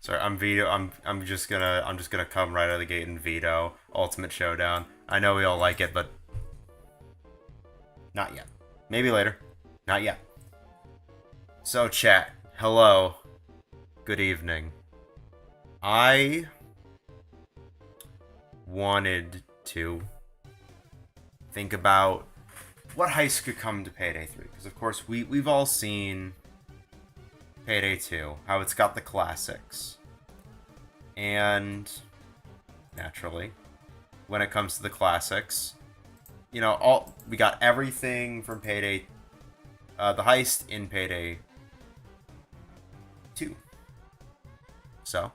Sorry, I'm veto. I'm just gonna come right out of the gate and veto Ultimate Showdown. I know we all like it, but not yet. Maybe later. Not yet. So chat. Hello. Good evening. I wanted to think about what heist could come to Payday 3, because of course we've all seen Payday 2, how it's got the classics. And naturally, when it comes to the classics, you know, we got everything from Payday, the heist in Payday 2. So,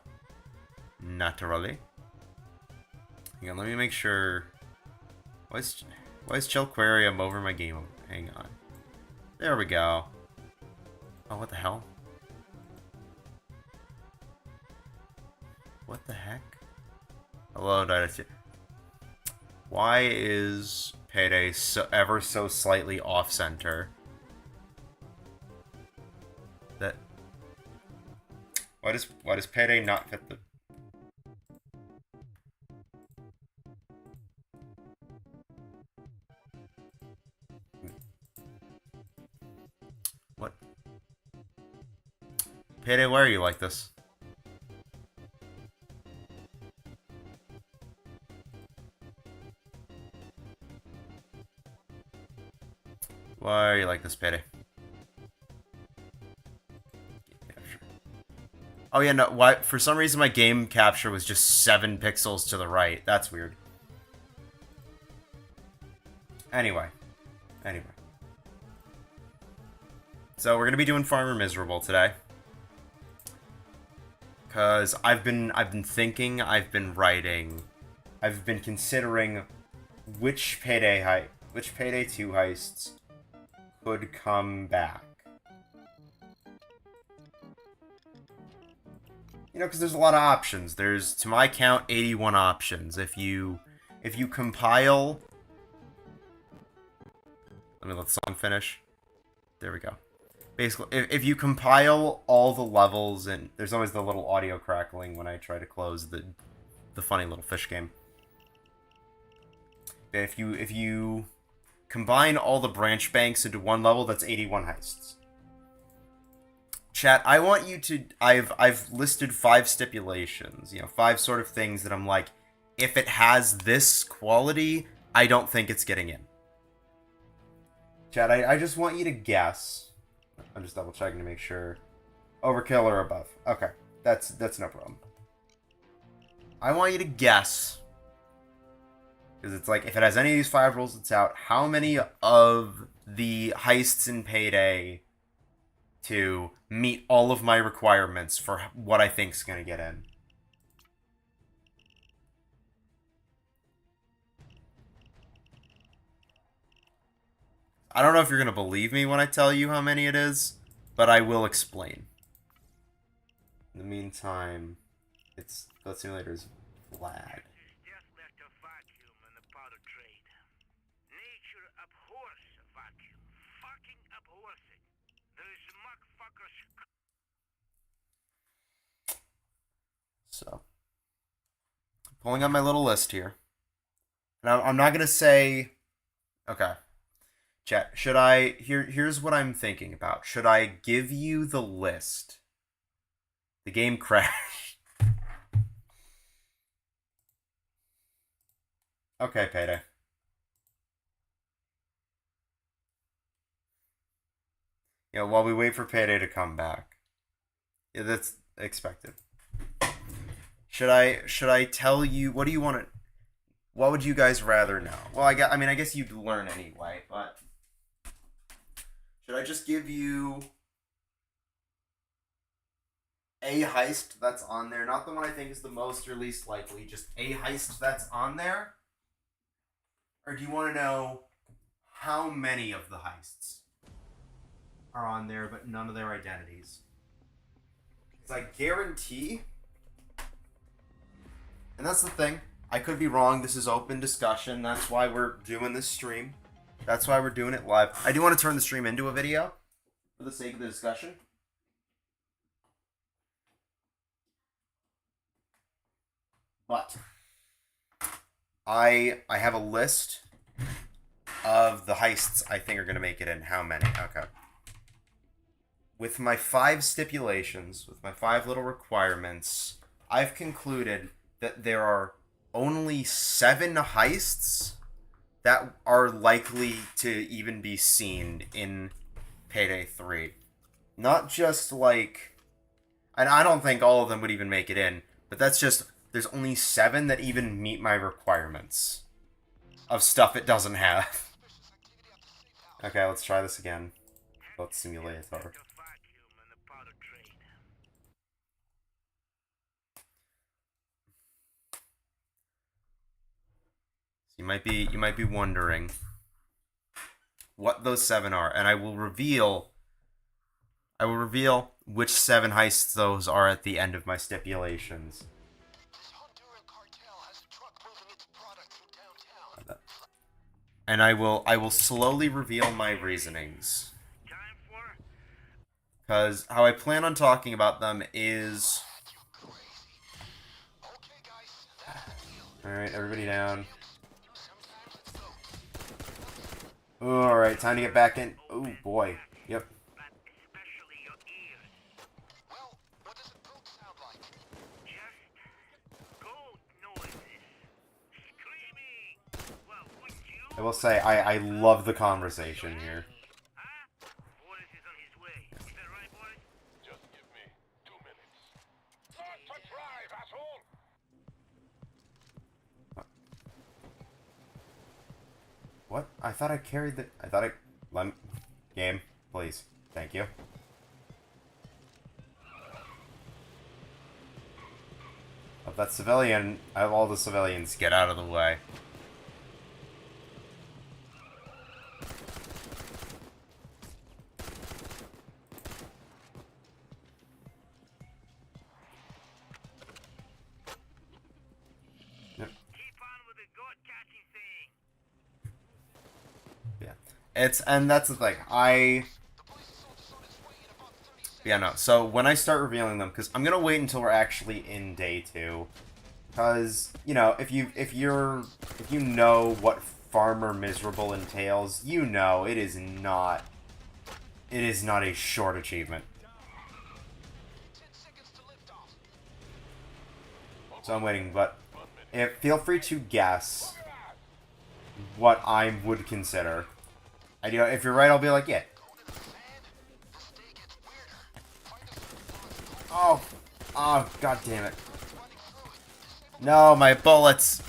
naturally, hang on, let me make sure. Why is Chelquarium over my game? Hang on. There we go. Oh, what the hell? What the heck? Hello, Dynasty. Why is Payday ever so slightly off-center? That... Why does Payday not fit the... What? Payday, why are you like this? Why are you like this, Payday? Oh yeah, no, why? For some reason my game capture was just 7 pixels to the right. That's weird. Anyway. So we're gonna be doing Farmer Miserable today. Cause I've been thinking, I've been writing, I've been considering which Payday 2 heists could come back. You know, because there's a lot of options. There's, to my count, 81 options. If you compile... Let me let the song finish. There we go. Basically, if you compile all the levels, and there's always the little audio crackling when I try to close the funny little fish game. If you combine all the branch banks into one level, that's 81 heists. Chat, I want you to... I've listed 5 stipulations. You know, 5 sort of things that I'm like, if it has this quality, I don't think it's getting in. Chat, I just want you to guess. I'm just double checking to make sure. Overkill or above. Okay, that's no problem. I want you to guess. Because it's like, if it has any of these 5 rules, it's out. How many of the heists in Payday to meet all of my requirements for what I think is going to get in? I don't know if you're going to believe me when I tell you how many it is, but I will explain. In the meantime, it's Goat Simulator's flag. So, pulling up my little list here. Now, I'm not going to say... Okay. Chat, should I... Here's what I'm thinking about. Should I give you the list? The game crashed. Okay, Payday. Yeah, while we wait for Payday to come back. Yeah, that's expected. Should I tell you... What do you want to... What would you guys rather know? Well, I guess you'd learn anyway, but... Should I just give you a heist that's on there? Not the one I think is the most or least likely, just a heist that's on there? Or do you want to know how many of the heists are on there, but none of their identities? Because I guarantee... And that's the thing. I could be wrong. This is open discussion. That's why we're doing this stream. That's why we're doing it live. I do want to turn the stream into a video for the sake of the discussion. But I have a list of the heists I think are going to make it in. How many? Okay. With my 5 stipulations, with my 5 little requirements, I've concluded that there are only 7 heists that are likely to even be seen in Payday 3. Not just like... And I don't think all of them would even make it in, but that's just... There's only 7 that even meet my requirements of stuff it doesn't have. Okay, let's try this again. Let's simulate it over. You might be wondering what those 7 are, and I will reveal which 7 heists those are at the end of my stipulations. And I will slowly reveal my reasonings. Because how I plan on talking about them is... Alright, everybody down. Alright, time to get back in. Oh boy. Yep. I will say, I love the conversation here. What? I thought I carried the... I thought I... Game, please. Thank you. Of that civilian... I have all the civilians get out of the way. And that's the thing. Yeah, no. So when I start revealing them, because I'm gonna wait until we're actually in day 2, because you know, if you know what Farmer Miserable entails, you know it is not a short achievement. So I'm waiting, but feel free to guess what I would consider. And, you know, if you're right, I'll be like, yeah. Oh, god damn it. No, my bullets.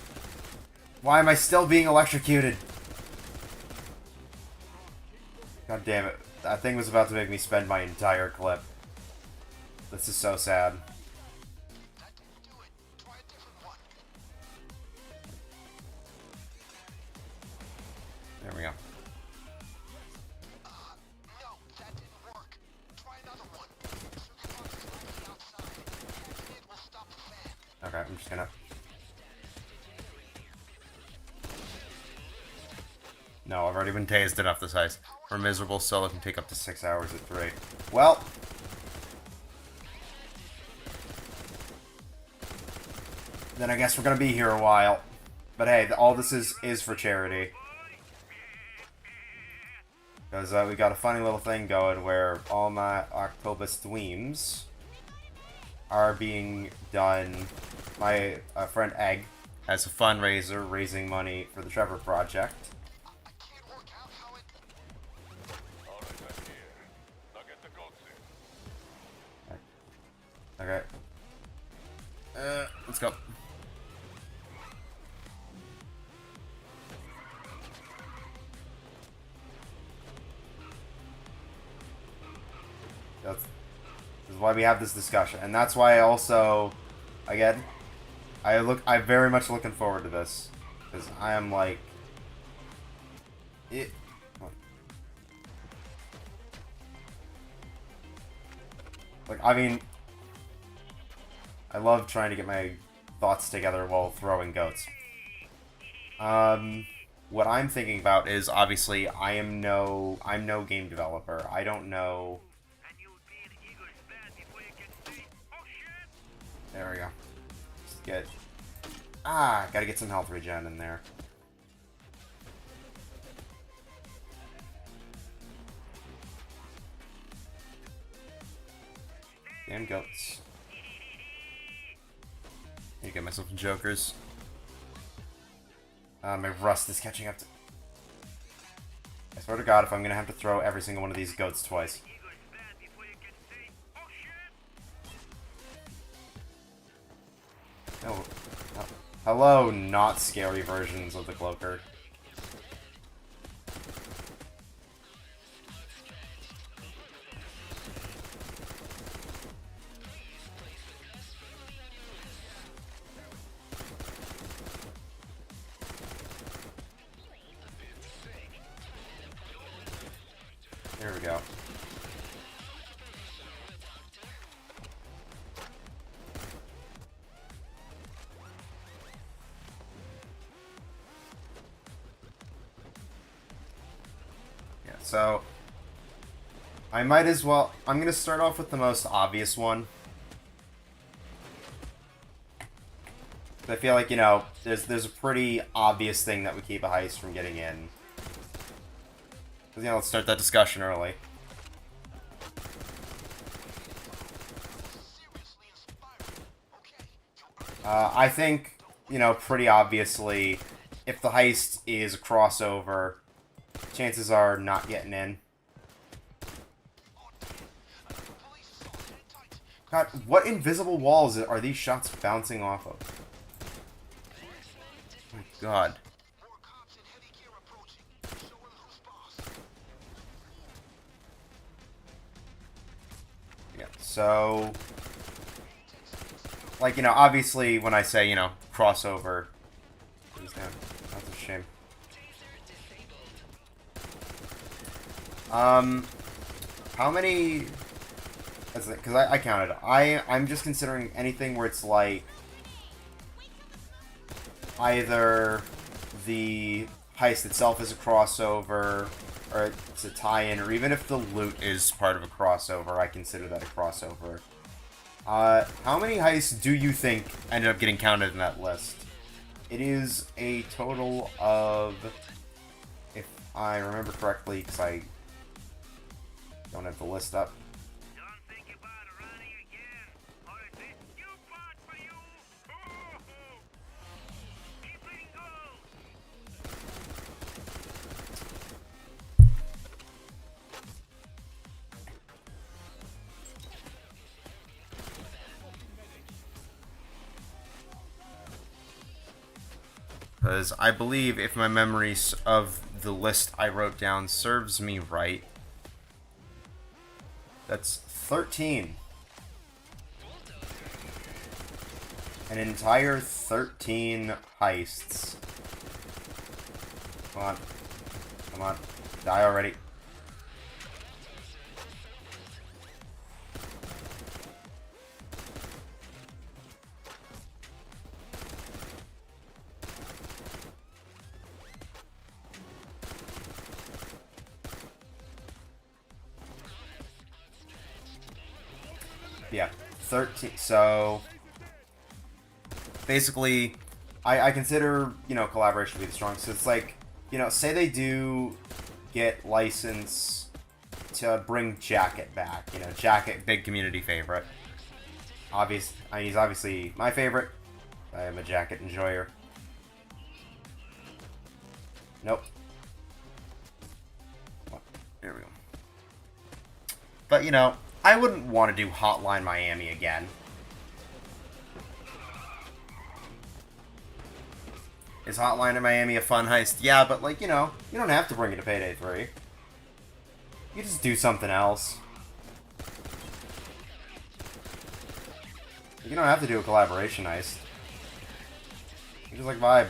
Why am I still being electrocuted? God damn it. That thing was about to make me spend my entire clip. This is so sad. There we go. Okay, I'm just gonna... No, I've already been tased enough this heist. For Miserable Solo can take up to 6 hours at 3. Well... Then I guess we're gonna be here a while. But hey, all this is for charity. Because we got a funny little thing going where all my Octopus Thweems are being done. My friend Egg has a fundraiser raising money for the Trevor Project. Okay. Let's go. This is why we have this discussion, and that's why I also, again, I'm very much looking forward to this, because I am like, I mean, I love trying to get my thoughts together while throwing goats. What I'm thinking about is, obviously, I'm no game developer. I don't know. There we go. Just get Ah, gotta get some health regen in there. Damn goats. Need to get myself some jokers. My rust is catching up to... I swear to God if I'm gonna have to throw every single one of these goats twice. Oh. Hello, not scary versions of the Cloaker. There we go. Yeah, so I might as well... I'm going to start off with the most obvious one. I feel like, you know, there's a pretty obvious thing that would keep a heist from getting in. You know, let's start that discussion early. I think, you know, pretty obviously, if the heist is a crossover, chances are not getting in. God, what invisible walls are these shots bouncing off of? Oh my God. Yeah, so... Like, you know, obviously when I say, you know, crossover... That's a shame. How many... Because I counted. I'm just considering anything where it's like... Either the heist itself is a crossover, or it's a tie-in, or even if the loot is part of a crossover, I consider that a crossover. How many heists do you think ended up getting counted in that list? It is a total of, if I remember correctly, because I don't have the list up. Because I believe, if my memory of the list I wrote down serves me right, that's 13. An entire 13 heists. Come on. Come on. Die already. Yeah, 13. So basically, I consider, you know, collaboration to be the strongest. So it's like, you know, say they do get license to bring Jacket back. You know, Jacket, big community favorite. He's obviously my favorite. I am a Jacket enjoyer. Nope. There we go. But, you know, I wouldn't want to do Hotline Miami again. Is Hotline Miami a fun heist? Yeah, but, like, you know, you don't have to bring it to Payday 3. You just do something else. You don't have to do a collaboration heist. You just, like, vibe.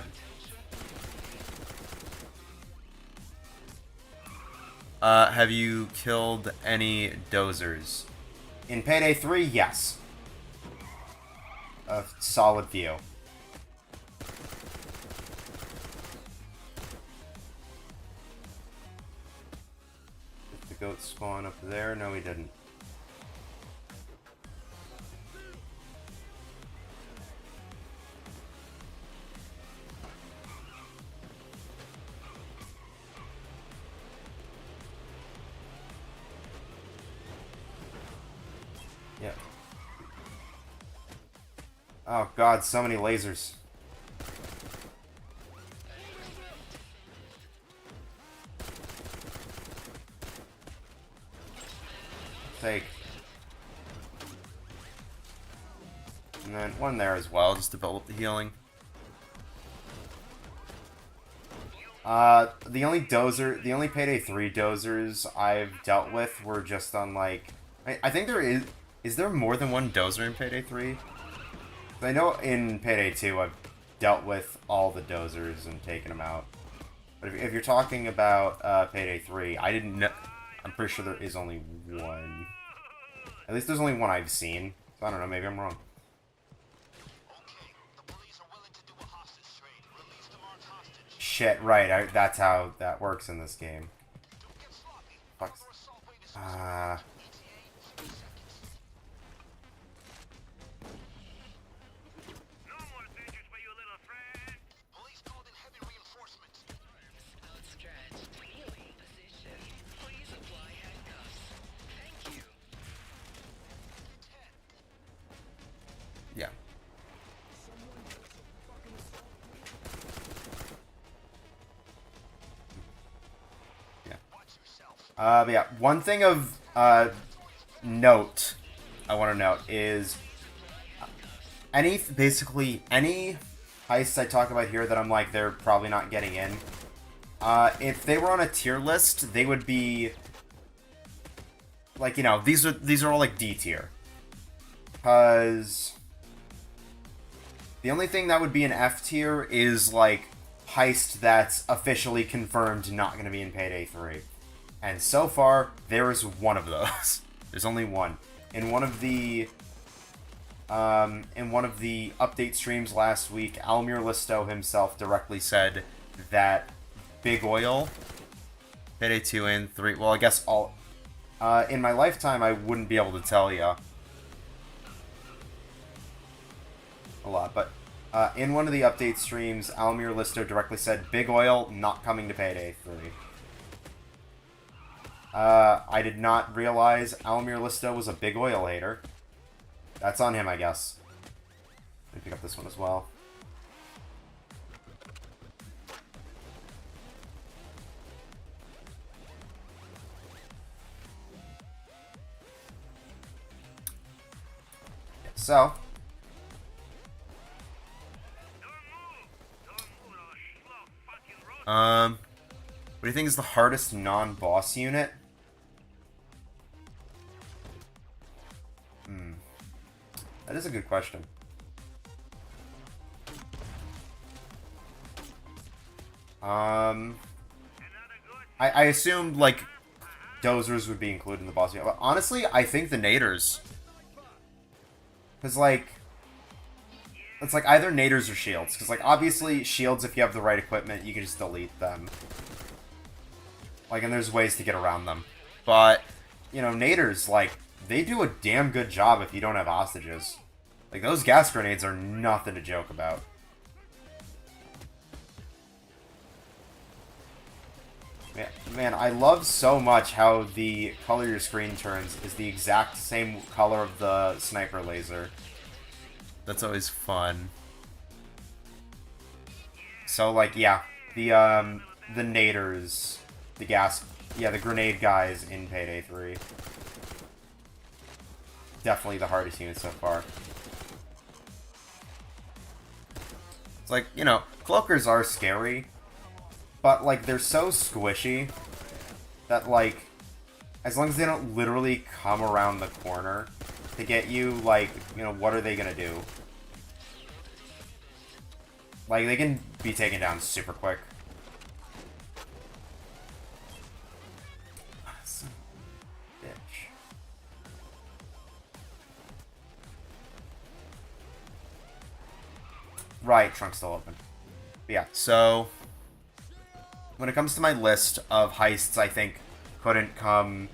Have you killed any dozers? In Payday 3, yes. A solid few. Did the goat spawn up there? No, he didn't. Oh god, so many lasers. Take. And then one there as well, just to build up the healing. The only Payday 3 dozers I've dealt with were just on, like... I think there is... Is there more than one dozer in Payday 3? I know in Payday 2 I've dealt with all the dozers and taken them out. But if you're talking about Payday 3, I didn't know... I'm pretty sure there is only one. At least there's only one I've seen. So I don't know, maybe I'm wrong. Shit, right, that's how that works in this game. Fuck. Yeah. But yeah, one thing of note I want to note is basically any heists I talk about here that I'm like they're probably not getting in. If they were on a tier list, they would be like, you know, these are all like D tier, because the only thing that would be an F tier is like heist that's officially confirmed not going to be in Payday 3. And so far, there is one of those. There's only one. In one of the update streams last week, Almir Listo himself directly said that Big Oil, Payday 2 and 3, well, I guess all... in my lifetime, I wouldn't be able to tell you a lot, but in one of the update streams, Almir Listo directly said, Big Oil not coming to Payday 3. I did not realize Almir Listo was a Big Oil hater. That's on him, I guess. Let me pick up this one as well. So, what do you think is the hardest non-boss unit? That is a good question. I assumed, like, dozers would be included in the boss unit, but honestly, I think the naders. Because, like, it's like either naders or shields. Because, like, obviously, shields, if you have the right equipment, you can just delete them. Like, and there's ways to get around them. But, you know, naders, like, they do a damn good job if you don't have hostages. Like, those gas grenades are nothing to joke about. Man, I love so much how the color your screen turns is the exact same color of the sniper laser. That's always fun. So, like, yeah, the naders, the grenade guys in Payday 3. Definitely the hardest unit so far. It's like, you know, cloakers are scary, but, like, they're so squishy that, like, as long as they don't literally come around the corner to get you, like, you know, what are they gonna do? Like, they can be taken down super quick. Son of a bitch. Right, trunk's still open. But yeah, so when it comes to my list of heists I think couldn't come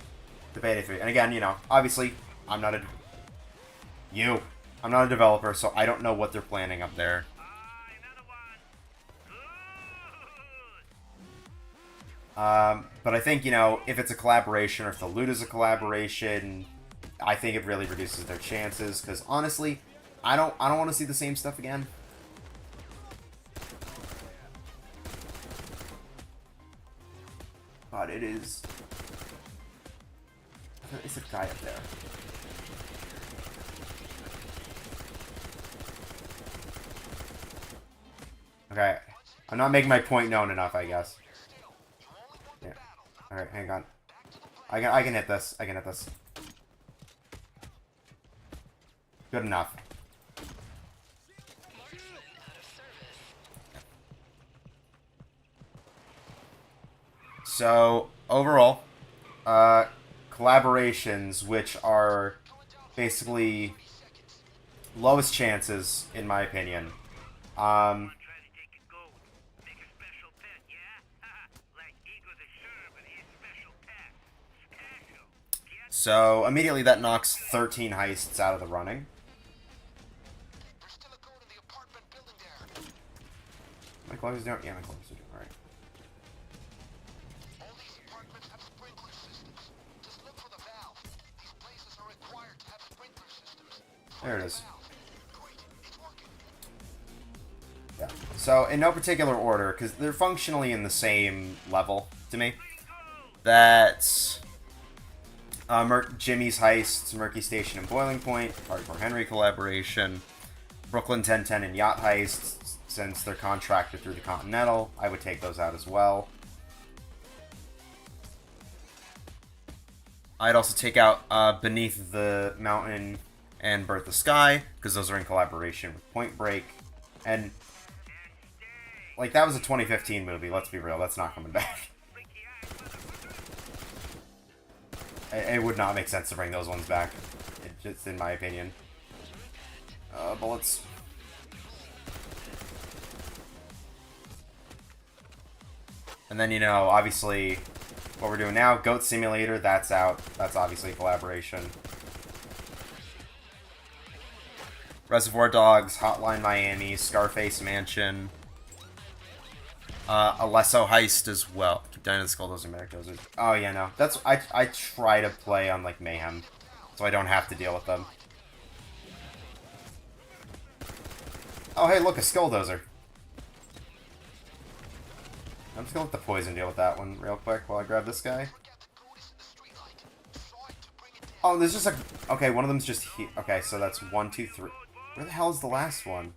to Payday 3, and again, you know, obviously, I'm not a developer, so I don't know what they're planning up there. But I think, you know, if it's a collaboration or if the loot is a collaboration, I think it really reduces their chances, because honestly, I don't want to see the same stuff again. But it is. There is a guy up there. Okay, I'm not making my point known enough, I guess. Yeah. Alright, hang on. I can hit this. I can hit this. Good enough. So, overall, collaborations, which are basically lowest chances, in my opinion. So, immediately that knocks 13 heists out of the running. My clothes don't. Yeah, my clothes are doing alright. There it is. Yeah. So, in no particular order, because they're functionally in the same level to me. That's Jimmy's Heists, Murky Station and Boiling Point, Hardcore Henry collaboration, Brooklyn 1010 and Yacht Heists, since they're contracted through the Continental. I would take those out as well. I'd also take out Beneath the Mountain and Birth the Sky, because those are in collaboration with Point Break. And, like, that was a 2015 movie, let's be real, that's not coming back. It would not make sense to bring those ones back, just in my opinion. Bullets. And then, you know, obviously, what we're doing now, Goat Simulator, that's out. That's obviously a collaboration. Reservoir Dogs, Hotline Miami, Scarface Mansion, Alesso Heist as well. Keep dying to the skull, those are Merrick Dozers. Oh yeah, no. That's I try to play on like Mayhem, so I don't have to deal with them. Oh hey, look, a Skulldozer. I'm just gonna let the poison deal with that one real quick while I grab this guy. Oh, there's just a... Okay, one of them's just here. Okay, so that's 1, 2, 3. Where the hell is the last one?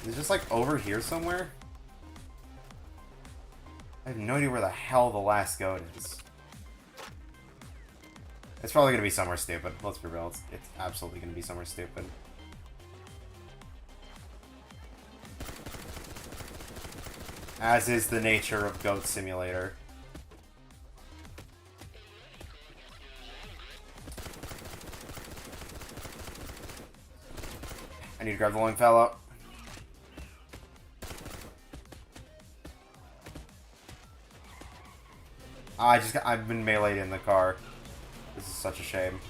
Is it just like over here somewhere? I have no idea where the hell the last goat is. It's probably gonna be somewhere stupid. Let's be real. It's absolutely gonna be somewhere stupid. As is the nature of Goat Simulator. I need to grab the long fellow. I've been meleeed in the car. This is such a shame.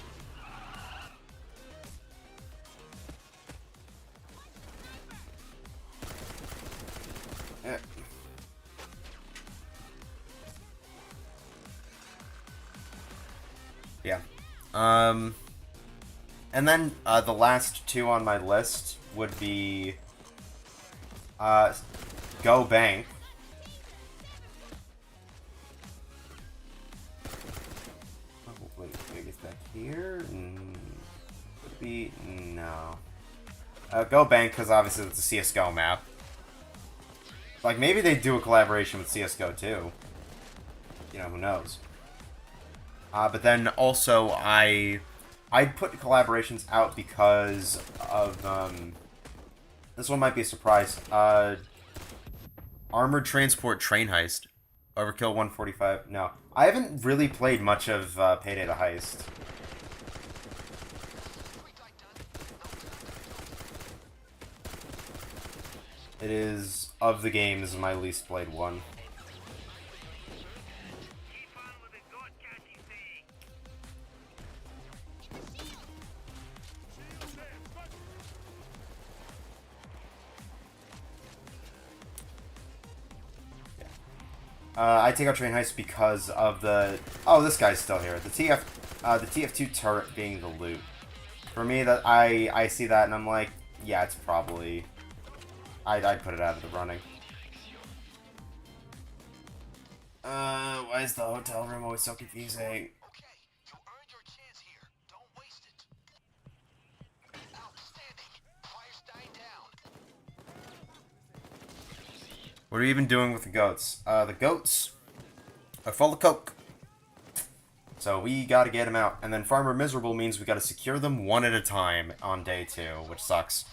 Yeah. And then the last two on my list would be Go Bank. Oh, wait, is that here? Would be no. Go Bank, because obviously it's a CS:GO map. Like maybe they do a collaboration with CS:GO too. You know, who knows? But then also I'd put collaborations out because of this one might be a surprise. Armored Transport Train Heist. Overkill 145. No. I haven't really played much of Payday the Heist. It is, of the games, my least played one. I take out Train Heist because of the... Oh, this guy's still here. The TF2 turret being the loot. For me, that I see that and I'm like, yeah, it's probably... I'd put it out of the running. Why is the hotel room always so confusing? What are you even doing with the goats? The goats are full of coke. So we gotta get them out. And then Farmer Miserable means we gotta secure them one at a time on day 2, which sucks.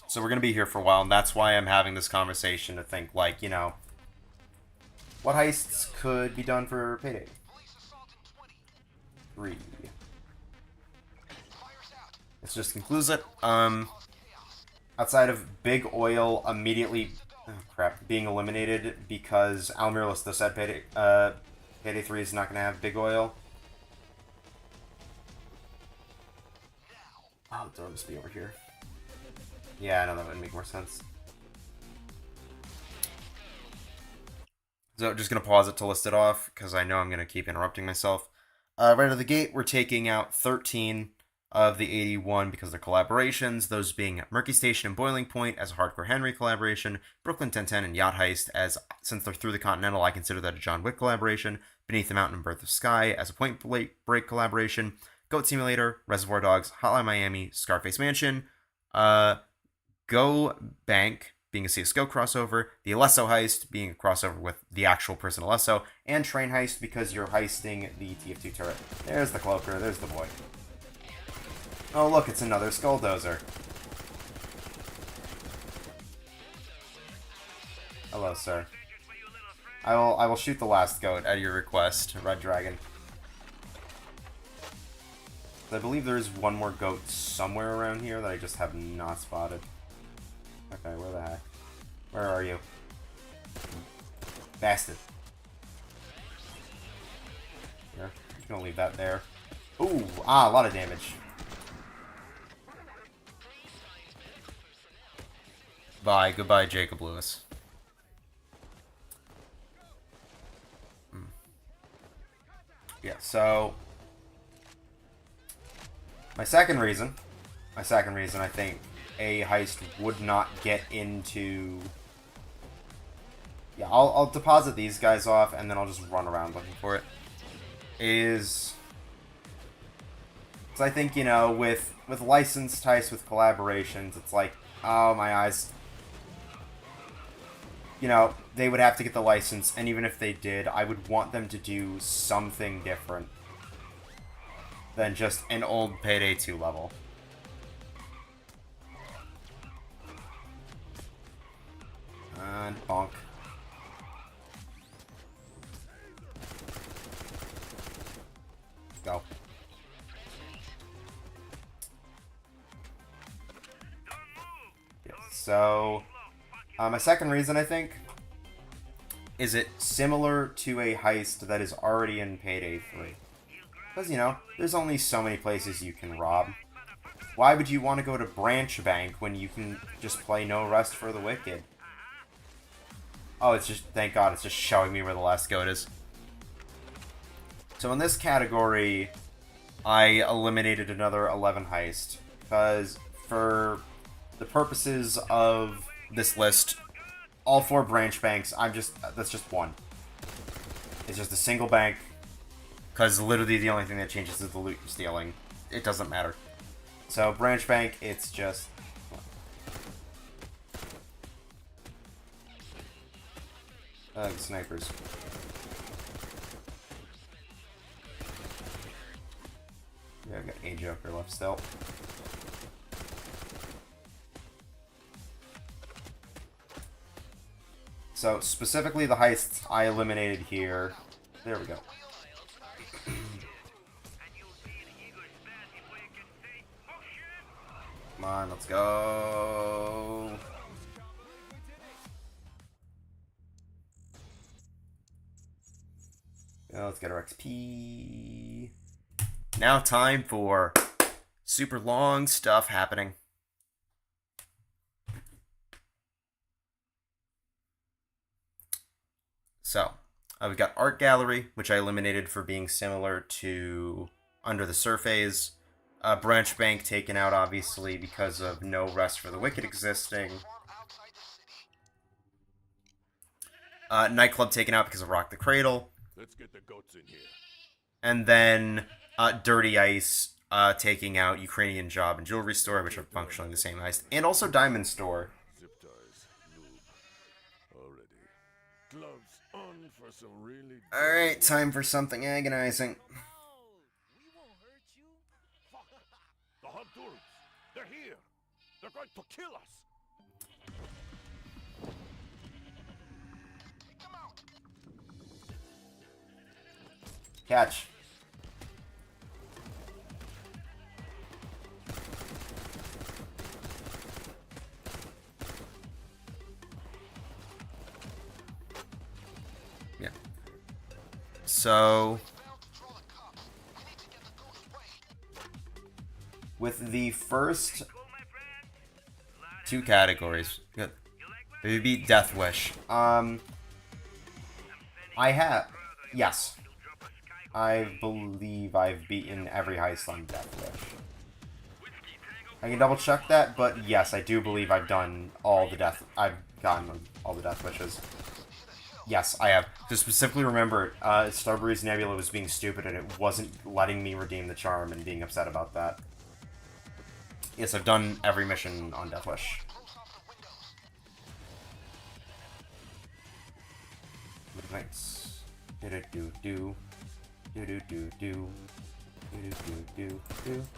So we're gonna be here for a while, and that's why I'm having this conversation to think, like, you know, what heists could be done for Payday? 3. This just concludes it. Outside of Big Oil immediately, oh crap, being eliminated because Almiralist though said Payday 3 is not gonna have Big Oil. Oh, the door must be over here. Yeah, I know that would make more sense. So just gonna pause it to list it off because I know I'm gonna keep interrupting myself. Right out of the gate, we're taking out 13 of the 81 because they're collaborations, those being Murky Station and Boiling Point as a Hardcore Henry collaboration, Brooklyn 1010 and Yacht Heist as, since they're through the Continental, I consider that a John Wick collaboration, Beneath the Mountain and Birth of Sky as a Point Break collaboration, Goat Simulator, Reservoir Dogs, Hotline Miami, Scarface Mansion, Go Bank being a CSGO crossover, the Alesso Heist being a crossover with the actual person Alesso, and Train Heist because you're heisting the TF2 turret. There's the cloaker, there's the boy. Oh look, it's another Skulldozer. Hello, sir. I will shoot the last goat at your request, Red Dragon. I believe there is one more goat somewhere around here that I just have not spotted. Okay, where the heck? Where are you? Bastard. Here. I'm gonna leave that there. Ooh, a lot of damage. Bye. Goodbye, Jacob Lewis. Yeah, so... My second reason I think a heist would not get into... Yeah, I'll deposit these guys off, and then I'll just run around looking for it. Is... Because I think, you know, with licensed heists, with collaborations, it's like, oh, my eyes... You know, they would have to get the license, and even if they did, I would want them to do something different than just an old Payday 2 level. And bonk. Go. Yes, so... my second reason, I think, is it similar to a heist that is already in Payday 3. Because, you know, there's only so many places you can rob. Why would you want to go to Branch Bank when you can just play No Rest for the Wicked? Oh, it's just, thank God, it's just showing me where the last goat is. So in this category, I eliminated another 11 heist. Because for the purposes of this list, all 4 branch banks, that's just one. It's just a single bank, because literally the only thing that changes is the loot you're stealing. It doesn't matter. So branch bank, it's just... the snipers. Yeah, I've got a Joker left still. So, specifically the heists I eliminated here. There we go. Come on, let's go. Yeah, let's get our XP. Now time for super long stuff happening. So, we've got Art Gallery, which I eliminated for being similar to Under the Surface. Branch Bank taken out, obviously, because of no rest for the wicked existing. Nightclub taken out because of Rock the Cradle. Let's get the goats in here. And then Dirty Ice taking out Ukrainian Job and Jewelry Store, which are functionally the same heist. And also Diamond Store. Zip ties, lube. Already. Gloves on for some really. Alright, time for something agonizing. We won't hurt you. Fuck! The Habdurs! They're here! They're going to kill us! Catch. Yeah. So, with the first two categories, good. We beat Death Wish. I have, yes. I believe I've beaten every heist on Death Wish. I can double check that, but yes, I do believe I've done all the I've gotten all the Death Wishes. Yes, I have. To specifically remember, Starbreeze Nebula was being stupid and it wasn't letting me redeem the charm and being upset about that. Yes, I've done every mission on Death Wish. Nice. Do-do-do-do. Do-do-do-do.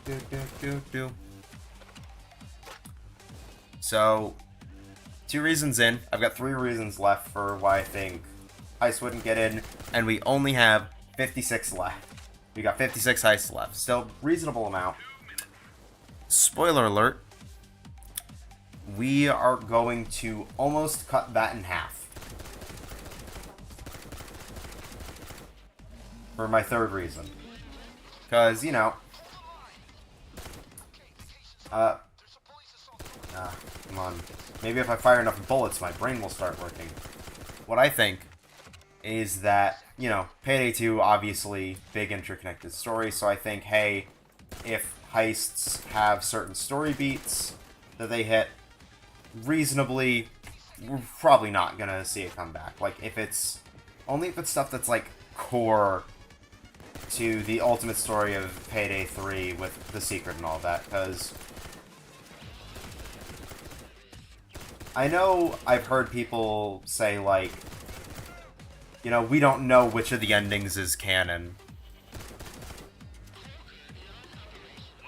Do-do-do-do. So, 2 reasons in. I've got 3 reasons left for why I think heists wouldn't get in, and we only have 56 left. We got 56 heists left. Still, reasonable amount. Spoiler alert. We are going to almost cut that in half. For my 3rd reason. Because, you know... come on. Maybe if I fire enough bullets, my brain will start working. What I think is that, you know, Payday 2, obviously, big interconnected story, so I think, hey, if heists have certain story beats that they hit reasonably, we're probably not gonna see it come back. Like, if it's... Only if it's stuff that's, like, core to the ultimate story of Payday 3 with The Secret and all that, because I know I've heard people say, like, you know, we don't know which of the endings is canon.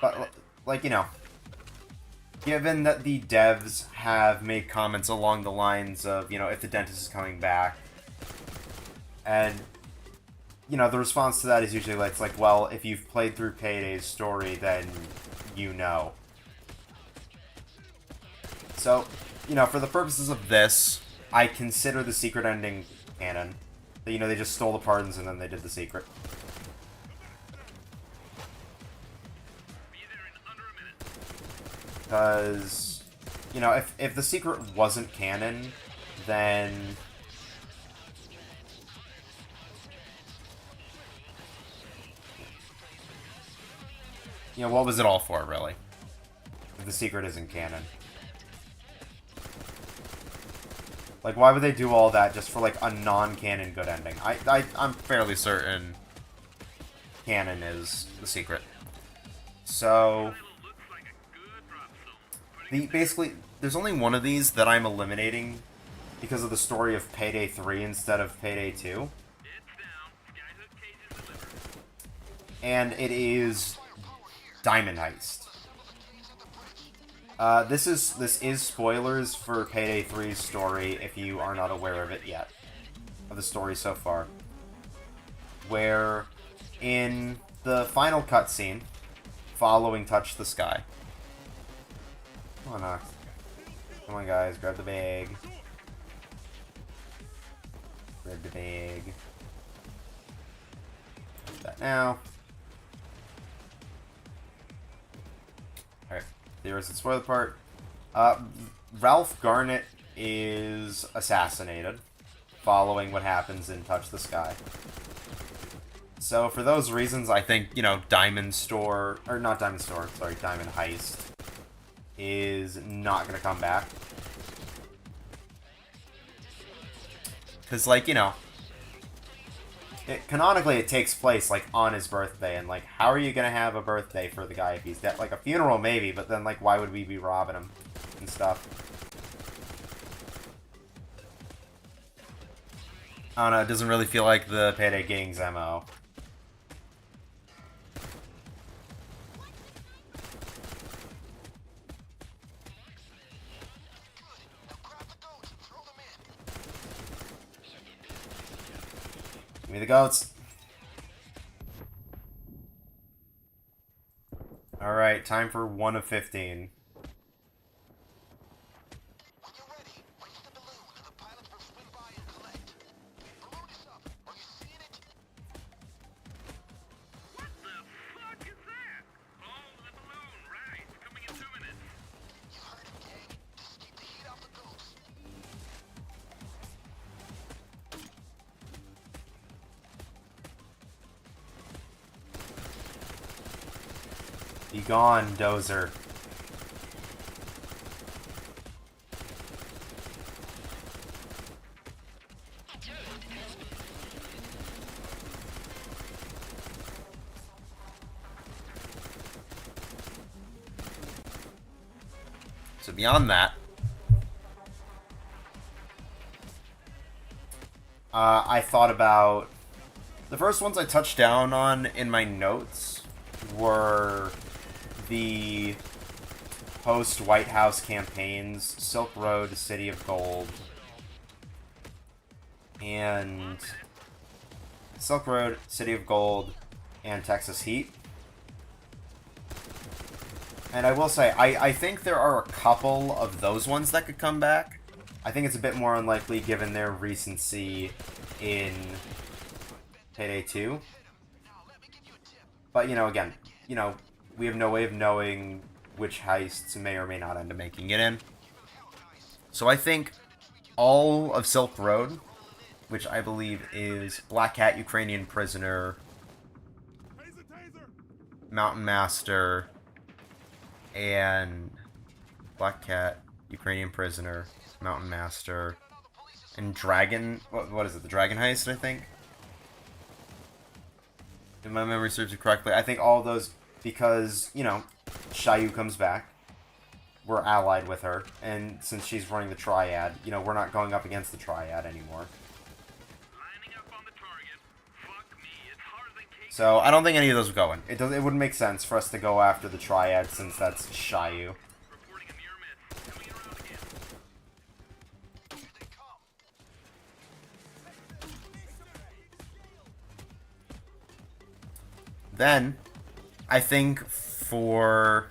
But, like, you know, given that the devs have made comments along the lines of, you know, if the dentist is coming back, and you know, the response to that is usually like, it's like, well, if you've played through Payday's story, then you know. So, you know, for the purposes of this, I consider the secret ending canon. You know, they just stole the pardons and then they did the secret. Because, you know, if the secret wasn't canon, then... you know, what was it all for, really? If the secret isn't canon. Like, why would they do all that just for, like, a non-canon good ending? I'm fairly certain canon is the secret. So... basically, there's only one of these that I'm eliminating because of the story of Payday 3 instead of Payday 2. And it is... Diamond Heist. This is spoilers for Payday 3's story if you are not aware of it yet. Of the story so far. Where in the final cutscene following Touch the Sky. Come on, Ox. Come on, guys, grab the bag. Grab the bag. Do that now. Alright, there's the spoiler part. Ralph Garnett is assassinated following what happens in Touch the Sky. So for those reasons, I think, you know, Diamond Store, or not Diamond Store, sorry, Diamond Heist is not going to come back. Because, like, you know, canonically it takes place, like, on his birthday, and, like, how are you going to have a birthday for the guy if he's dead? Like, a funeral, maybe, but then, like, why would we be robbing him and stuff? I don't know, it doesn't really feel like the Payday gang's MO. Give me the goats. Alright, time for 1 of 15. Be gone, Dozer. So beyond that, I thought about... The first ones I touched down on in my notes were the post-White House campaigns, Silk Road, City of Gold, and Silk Road, City of Gold, and Texas Heat. And I will say, I think there are a couple of those ones that could come back. I think it's a bit more unlikely given their recency in Payday 2. But, you know, again, you know, we have no way of knowing which heists may or may not end up making it in. So I think all of Silk Road, which I believe is Black Cat, Ukrainian Prisoner, Mountain Master, and Black Cat, Ukrainian Prisoner, Mountain Master, and Dragon... What is it? The Dragon Heist, I think? If my memory serves me correctly, I think all of those, because, you know, Shayu comes back. We're allied with her, and since she's running the Triad, you know, we're not going up against the Triad anymore. So, I don't think any of those are going. It wouldn't make sense for us to go after the Triad, since that's Shayu. Then, I think for...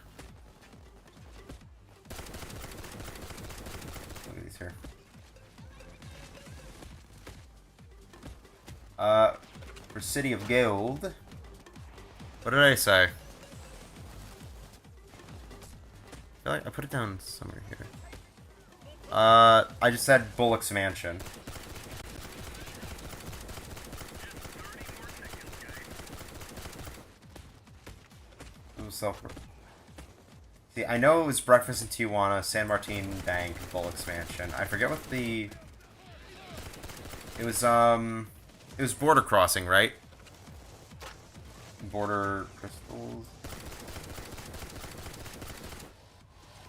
Look at these here. For City of Gold... What did I say? I feel like I put it down somewhere here. I just said Bullock's Mansion. See, I know it was Breakfast in Tijuana, San Martin Bank, Bullock's Mansion. I forget what the... It was Border Crossing, right? Border Crystals?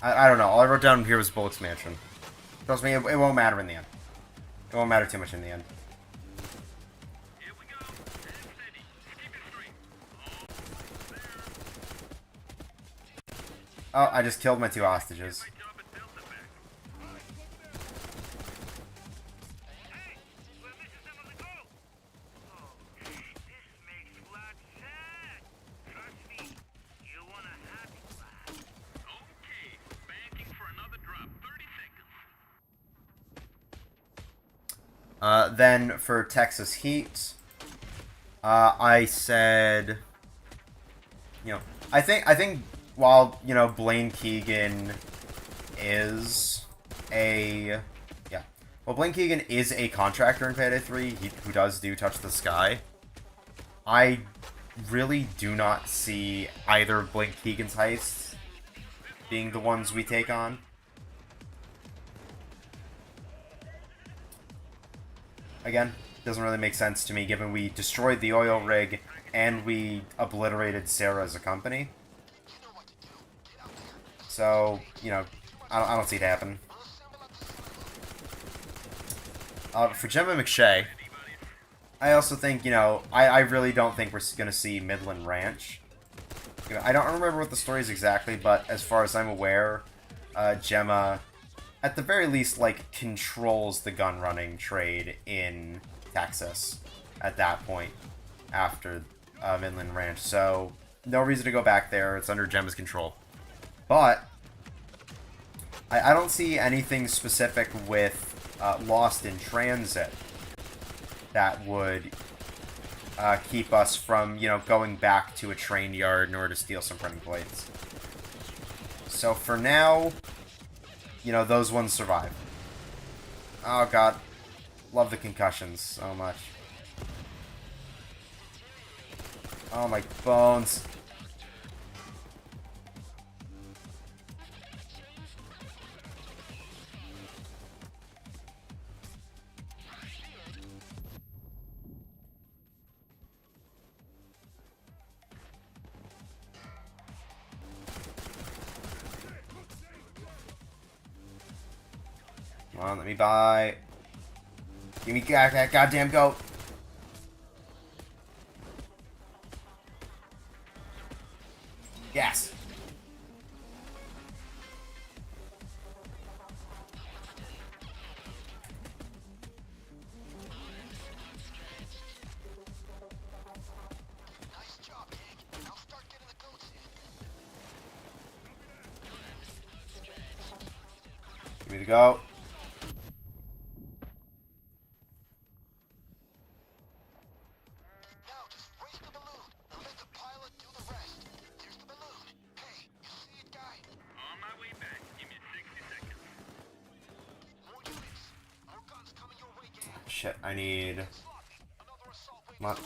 I don't know. All I wrote down here was Bullock's Mansion. Trust me, it won't matter in the end. It won't matter too much in the end. Oh, I just killed my 2 hostages. Then for Texas Heat, I said, you know, I think while, you know, Blaine Keegan is Blaine Keegan is a contractor in Payday 3, who does Touch the Sky. I really do not see either of Blink Keegan's heists being the ones we take on. Again, doesn't really make sense to me given we destroyed the oil rig and we obliterated Sarah as a company. So, you know, I don't see it happen. For Gemma McShay, I also think, you know, I really don't think we're going to see Midland Ranch. You know, I don't remember what the story is exactly, but as far as I'm aware, Gemma, at the very least, like, controls the gun running trade in Texas at that point after Midland Ranch. So, no reason to go back there. It's under Gemma's control. But I don't see anything specific with Lost in Transit that would keep us from, you know, going back to a train yard in order to steal some printing plates. So for now, you know, those ones survive. Oh god. Love the concussions so much. Oh my bones. Come on, let me buy. Give me that goddamn goat. Yes. Give me the goat. Shit, I need... Come on.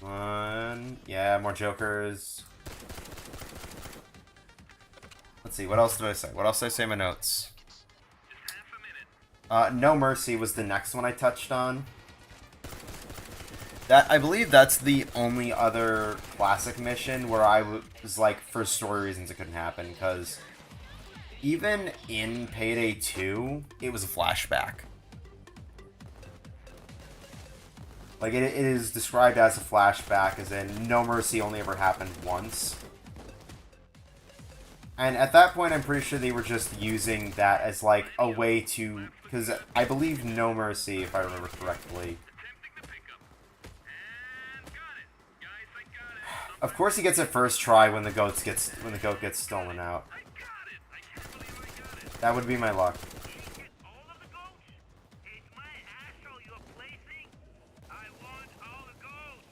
One. Yeah, more jokers. Let's see, what else did I say? What else did I say in my notes? No Mercy was the next one I touched on. I believe that's the only other classic mission where I was like, for story reasons, it couldn't happen, because even in Payday 2, it was a flashback. Like, it is described as a flashback, as in, No Mercy only ever happened once. And at that point, I'm pretty sure they were just using that as, like, a way to... Because I believe No Mercy, if I remember correctly... Of course he gets it first try when the goat gets stolen out. That would be my luck.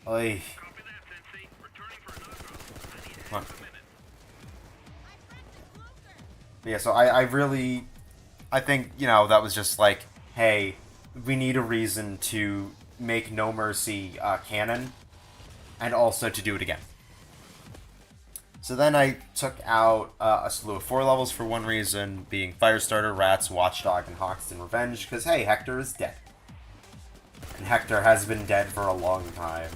Oy. Come on. But yeah, so I think, you know, that was just like, hey, we need a reason to make No Mercy canon, and also to do it again. So then I took out a slew of 4 levels for one reason, being Firestarter, Rats, Watchdog, and Hoxton Revenge, because, hey, Hector is dead. And Hector has been dead for a long time.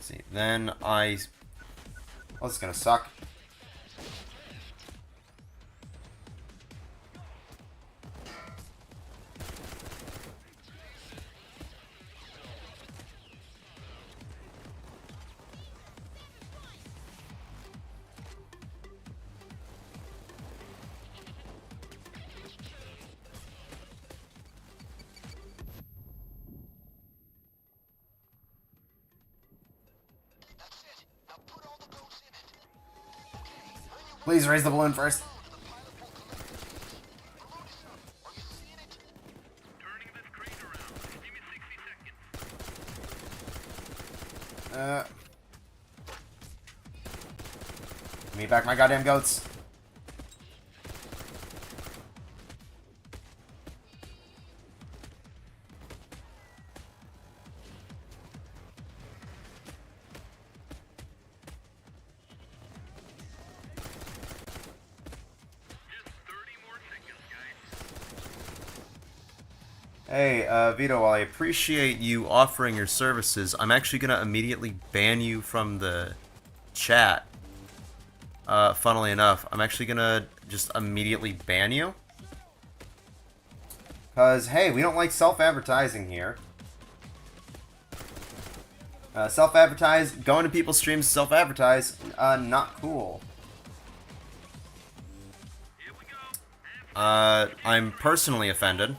See, then I... Oh, this is gonna suck. Please raise the balloon first. Give me back my goddamn goats. Hey, Vito, while I appreciate you offering your services, I'm actually gonna immediately ban you from the chat. Funnily enough, I'm actually gonna just immediately ban you. Because, hey, we don't like self-advertising here. Self-advertise, going to people's streams, self-advertise, not cool. I'm personally offended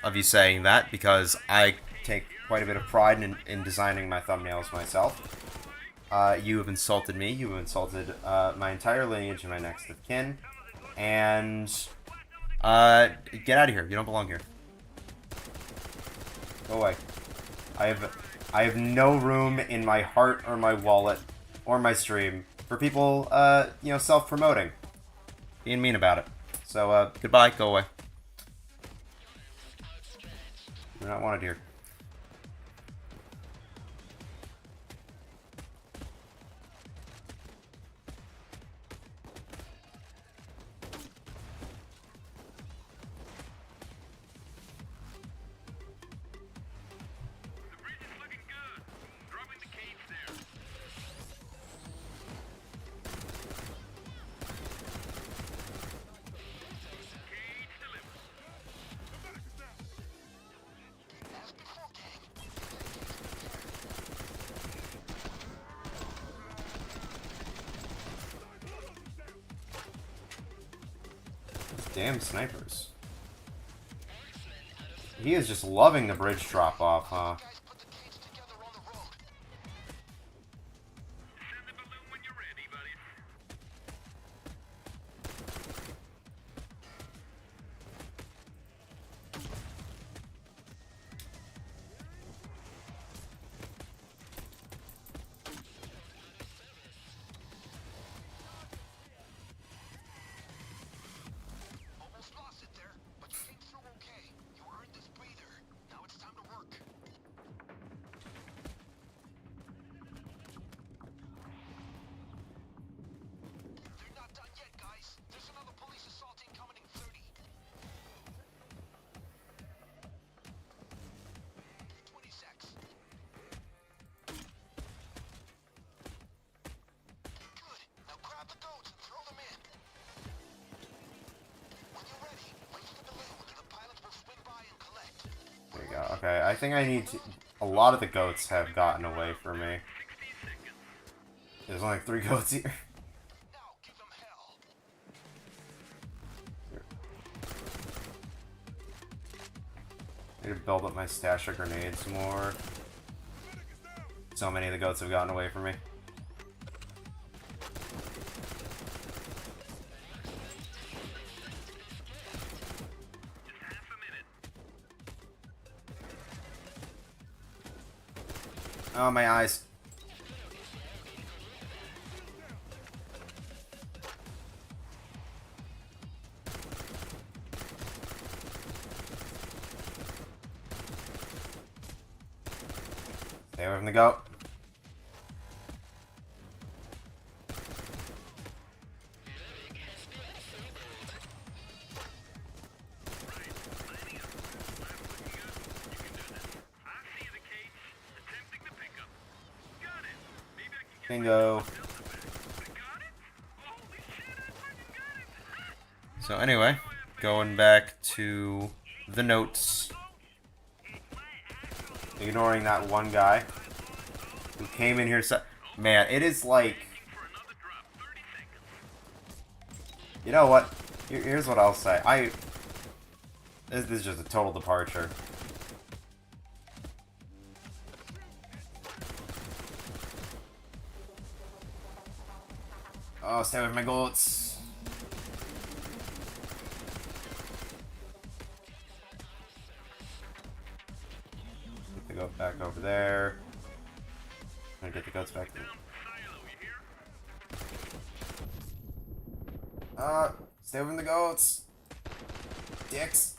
of you saying that, because I take quite a bit of pride in designing my thumbnails myself. You have insulted me, you have insulted my entire lineage and my next of kin, and get out of here. You don't belong here. Go away. I have no room in my heart or my wallet or my stream for people, you know, self-promoting, being mean about it. So, goodbye, go away. You're not wanted here. Damn snipers. He is just loving the bridge drop off, huh? There you go. Okay, I think I need to... A lot of the goats have gotten away from me. There's only 3 goats here. I need to build up my stash of grenades more. So many of the goats have gotten away from me. Oh, my eyes. Stay away from the goat. Bingo. So anyway, going back to the notes. Ignoring that one guy who came in here. Man, it is like... You know what? Here's what I'll say. This is just a total departure. Oh, stay with my goats. goat back over there. I'm gonna get the goats back there. Stay away from the goats! Dicks!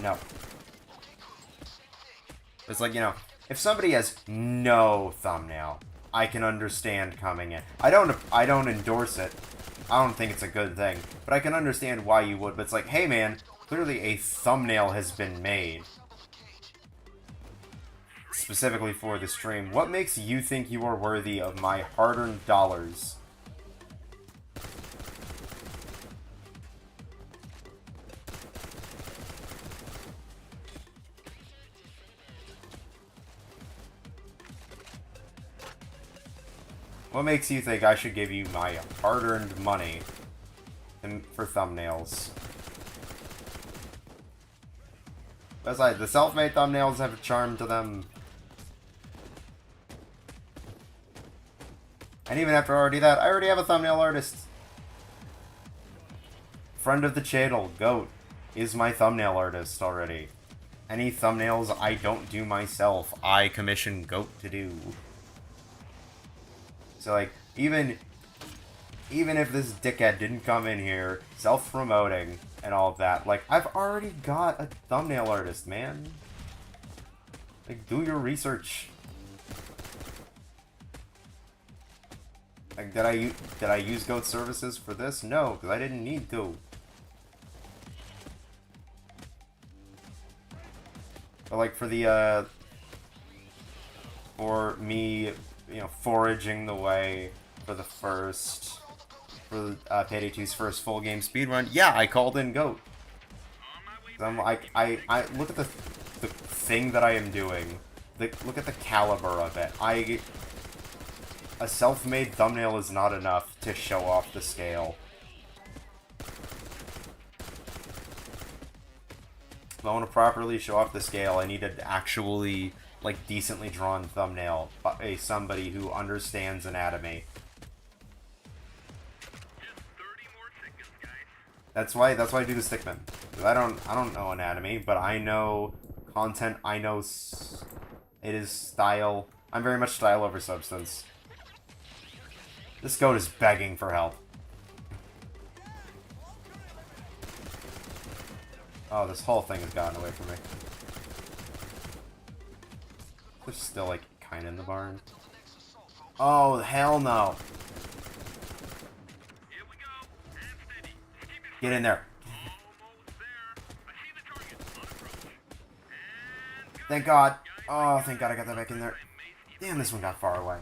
No. It's like, you know, if somebody has no thumbnail, I can understand coming in. I don't endorse it. I don't think it's a good thing. But I can understand why you would. But it's like, hey man, clearly a thumbnail has been made. Specifically for the stream. What makes you think you are worthy of my hard-earned dollars? What makes you think I should give you my hard-earned money for thumbnails? Besides, the self-made thumbnails have a charm to them. And even after already that, I already have a thumbnail artist. Friend of the channel, Goat, is my thumbnail artist already. Any thumbnails I don't do myself, I commission Goat to do. So, like, even if this dickhead didn't come in here, self-promoting and all of that, like, I've already got a thumbnail artist, man. Like, do your research. Like, did I use Goat services for this? No, because I didn't need to. But, like, for the, for me, you know, foraging the way for the Payday 2's first full game speedrun, yeah, I called in Goat. I'm like, I look at the thing that I am doing. Look at the caliber of it. A self-made thumbnail is not enough to show off the scale. If I want to properly show off the scale, I need an actually, like, decently drawn thumbnail by somebody who understands anatomy. That's why I do the stickman. I don't know anatomy, but I know content. I know it is style. I'm very much style over substance. This goat is begging for help. Oh, this whole thing has gotten away from me. They're still, like, kind of in the barn. Oh, hell no. Get in there. Thank God. Oh, thank God I got that back in there. Damn, this one got far away.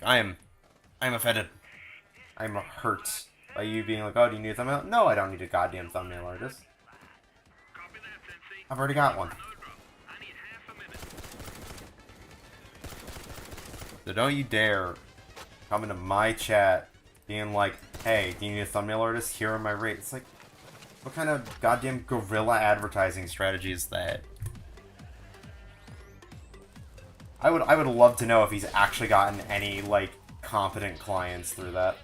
I'm offended. I'm hurt by you being like, oh, do you need a thumbnail? No, I don't need a goddamn thumbnail artist. I've already got one. So don't you dare come into my chat being like, hey, do you need a thumbnail artist? Here are my rates. It's like, what kind of goddamn guerrilla advertising strategy is that? I would love to know if he's actually gotten any, like, competent clients through that.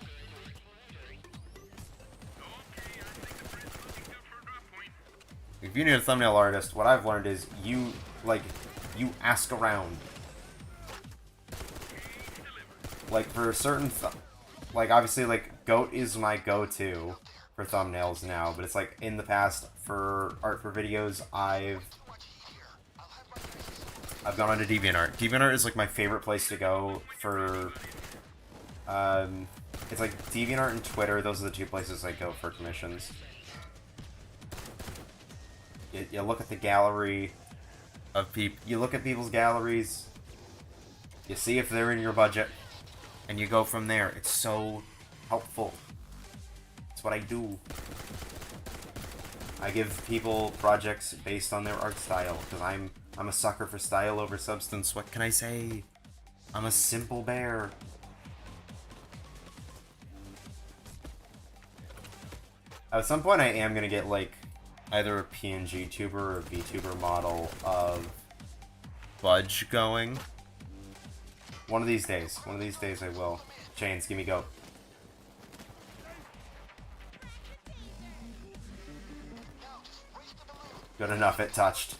If you need a thumbnail artist, what I've learned is you ask around. Like, for certain, like, obviously, like, Goat is my go-to for thumbnails now, but it's like, in the past, for art for videos, I've gone onto DeviantArt. DeviantArt is, like, my favorite place to go for, it's like DeviantArt and Twitter, those are the two places I go for commissions. You look at the gallery of people, you look at people's galleries, you see if they're in your budget, and you go from there. It's so helpful. It's what I do. I give people projects based on their art style, because I'm a sucker for style over substance. What can I say? I'm a simple bear. At some point I am going to get, like, either a PNG tuber or a VTuber model of Budge going. One of these days I will. Chains, give me go. Good enough, it touched.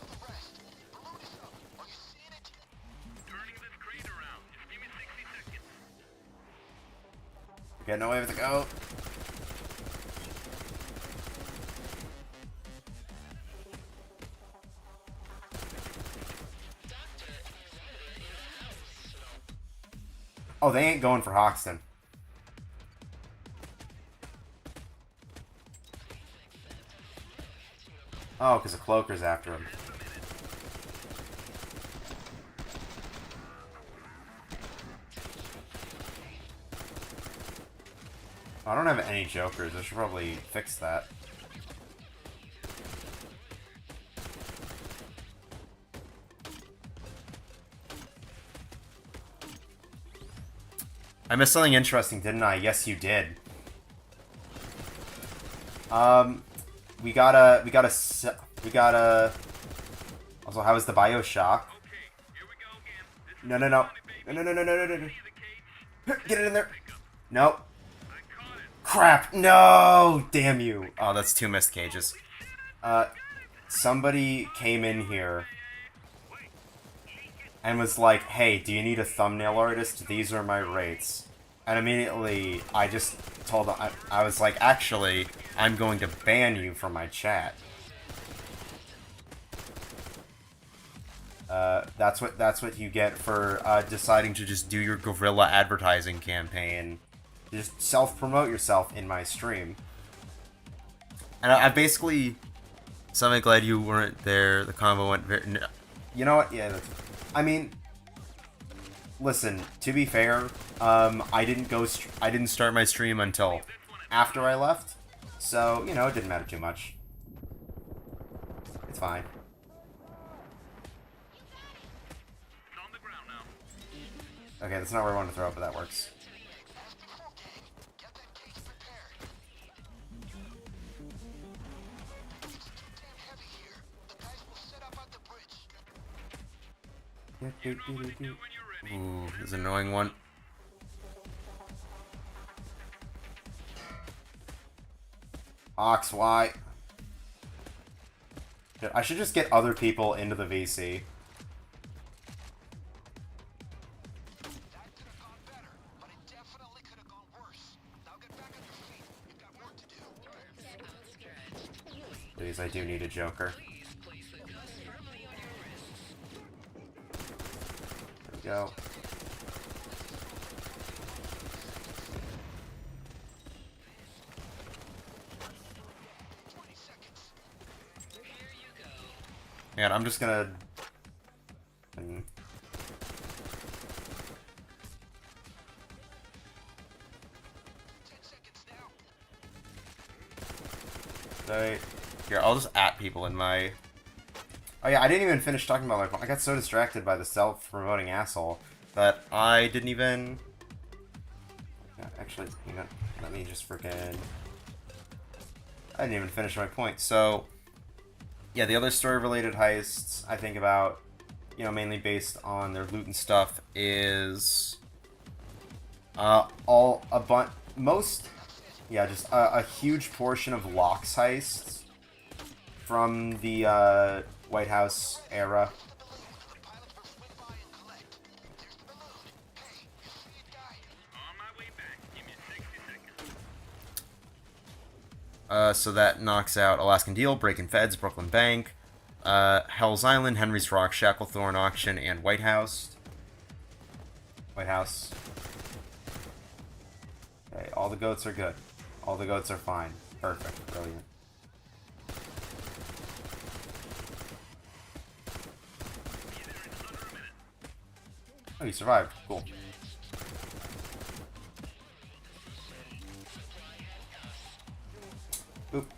Okay, no way to go. Oh, they ain't going for Hoxton. Oh, because the Cloaker's after him. I don't have any Jokers. I should probably fix that. I missed something interesting, didn't I? Yes, you did. We gotta. Also, how is the Bioshock? No. Get it in there. Nope. Crap. No. Damn you. Oh, that's 2 missed cages. Somebody came in here and was like, hey, do you need a thumbnail artist? These are my rates. And immediately, I just told them, I was like, actually, I'm going to ban you from my chat. That's what you get for deciding to just do your guerrilla advertising campaign. Just self-promote yourself in my stream. And I basically... So I'm glad you weren't there. The combo went very... No. You know what? Yeah, I mean... Listen, to be fair, I didn't start my stream until after I left. So, you know, it didn't matter too much. It's fine. Okay, that's not where I wanted to throw it, but that works. Ooh, this is an annoying one. Ox, why? I should just get other people into the VC. Please, I do need a Joker. There we go. And I'm just gonna... Here, I'll just at people in my... Oh yeah, I didn't even finish talking about I got so distracted by the self-promoting asshole that I didn't even... Yeah, actually, you know, let me just freaking... I didn't even finish my point. So, yeah, the other story-related heists I think about, you know, mainly based on their loot and stuff, is... just a huge portion of Locke's heists from the White House era. So that knocks out Alaskan Deal, Breaking Feds, Brooklyn Bank, Hell's Island, Henry's Rock, Shacklethorne Auction, and White House. White House. Okay, all the goats are good. All the goats are fine. Perfect. Brilliant. Oh, you survived. Cool. Oop.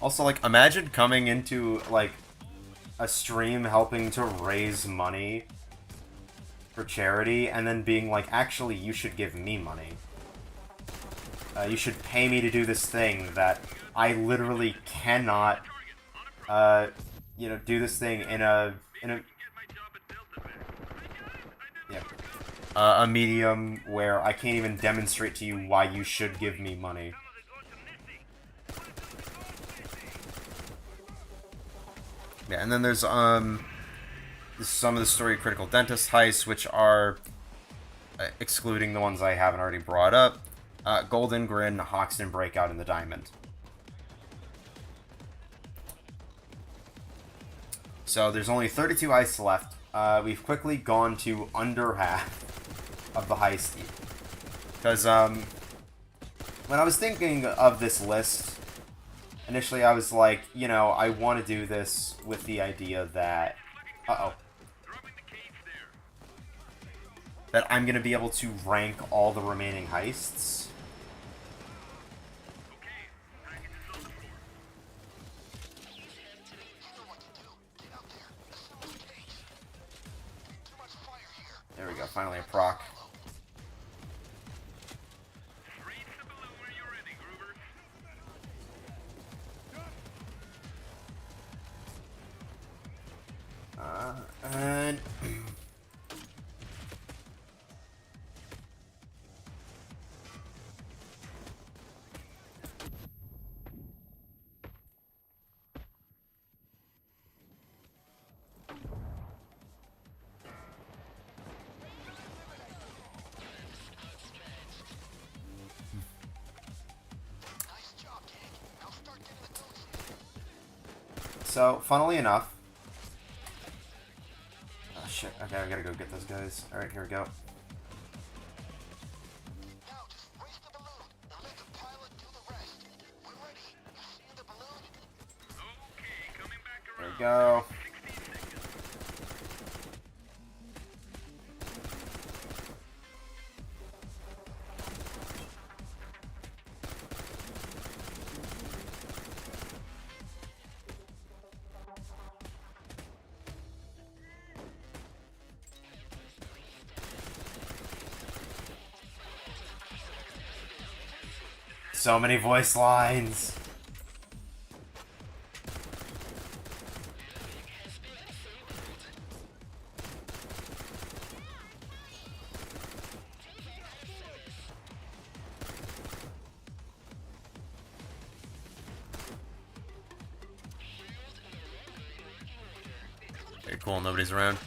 Also, like, imagine coming into, like, a stream helping to raise money for charity, and then being like, actually, you should give me money. You should pay me to do this thing that I literally cannot, you know, do this thing in a... Yeah. a medium where I can't even demonstrate to you why you should give me money. Yeah, and then there's some of the story critical dentist heists, which are excluding the ones I haven't already brought up. Golden Grin, Hoxton Breakout, and the Diamond. So there's only 32 heists left. We've quickly gone to under half of the heist. Because when I was thinking of this list, initially I was like, you know, I want to do this with the idea that... Uh-oh. That I'm going to be able to rank all the remaining heists. There we go, finally a proc. And... So, funnily enough... Oh shit, okay, I gotta go get those guys. Alright, here we go. There we go. So many voice lines. Very cool, nobody's around.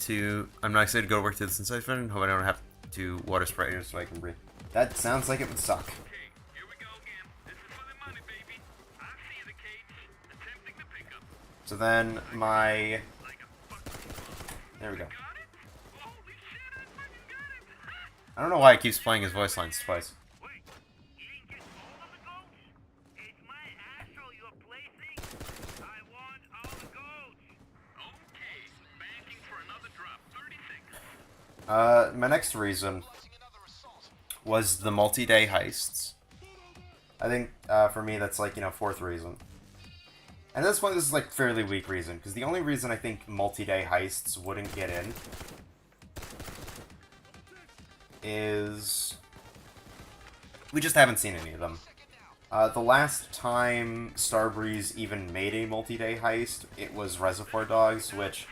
I'm not excited to go to work to this inside fund. Hope I don't have to water spray here so I can breathe. That sounds like it would suck. So then my... There we go. I don't know why it keeps playing his voice lines twice. My next reason was the multi-day heists. I think, for me, that's like, you know, fourth reason. And this is like fairly weak reason, because the only reason I think multi-day heists wouldn't get in is we just haven't seen any of them. The last time Starbreeze even made a multi-day heist, it was Reservoir Dogs, which,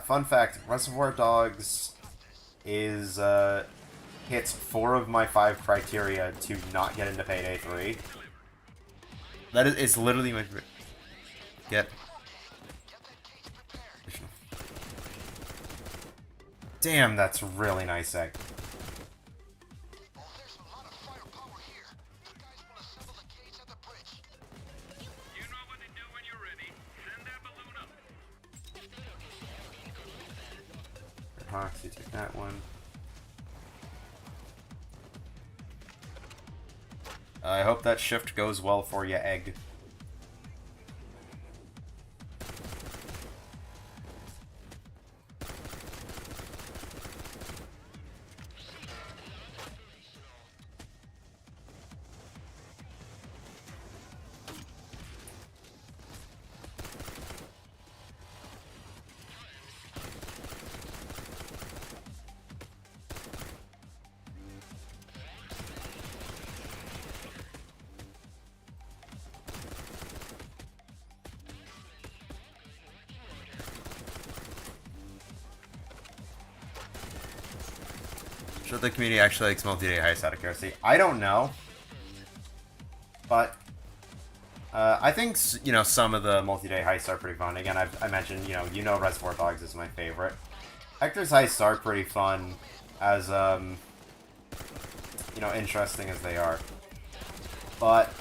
fun fact, Reservoir Dogs is, hits 4 of my 5 criteria to not get into Payday 3. That is, it's literally my... Get. Damn, that's really nice egg. Hawks, you take that one. I hope that shift goes well for you, egg. Should the community actually likes multi-day heists out of curiosity? I don't know. But I think, you know, some of the multi-day heists are pretty fun. Again, I mentioned, you know Reservoir Dogs is my favorite. Hector's heists are pretty fun, as, interesting as they are. But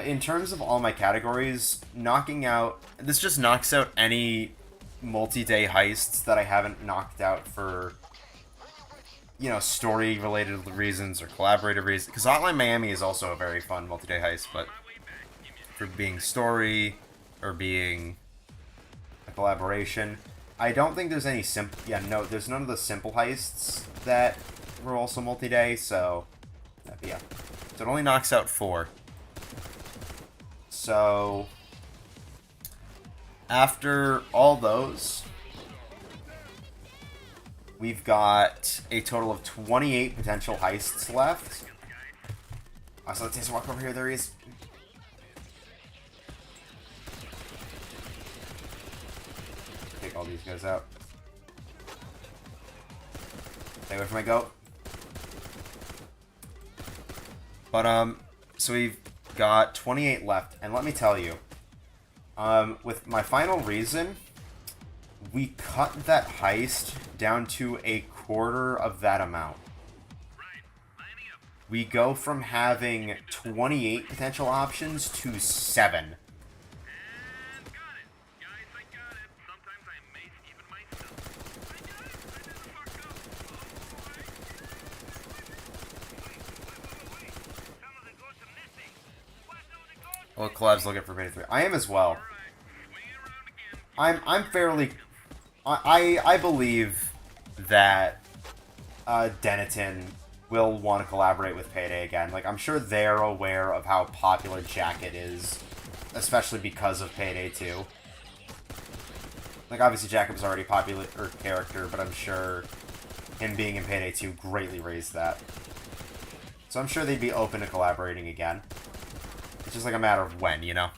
in terms of all my categories, knocking out... This just knocks out any multi-day heists that I haven't knocked out for, story-related reasons or collaborative reasons. Because Hotline Miami is also a very fun multi-day heist, but for being story or being a collaboration, I don't think there's any simple... Yeah, no, there's none of the simple heists that were also multi-day, so... Yeah. So it only knocks out 4. So... After all those, we've got a total of 28 potential heists left. So let's just walk over here. There he is. Take all these guys out. Stay away from my goat. But, so we've got 28 left, and let me tell you, with my final reason, we cut that heist down to a quarter of that amount. We go from having 28 potential options to 7. Well, Collab's looking for Payday 3. I am as well. I'm fairly... I believe that Denetton will want to collaborate with Payday again. Like, I'm sure they're aware of how popular Jacket is, especially because of Payday 2. Like, obviously Jacket was already a popular character, but I'm sure him being in Payday 2 greatly raised that. So I'm sure they'd be open to collaborating again. It's just like a matter of when, Yeah.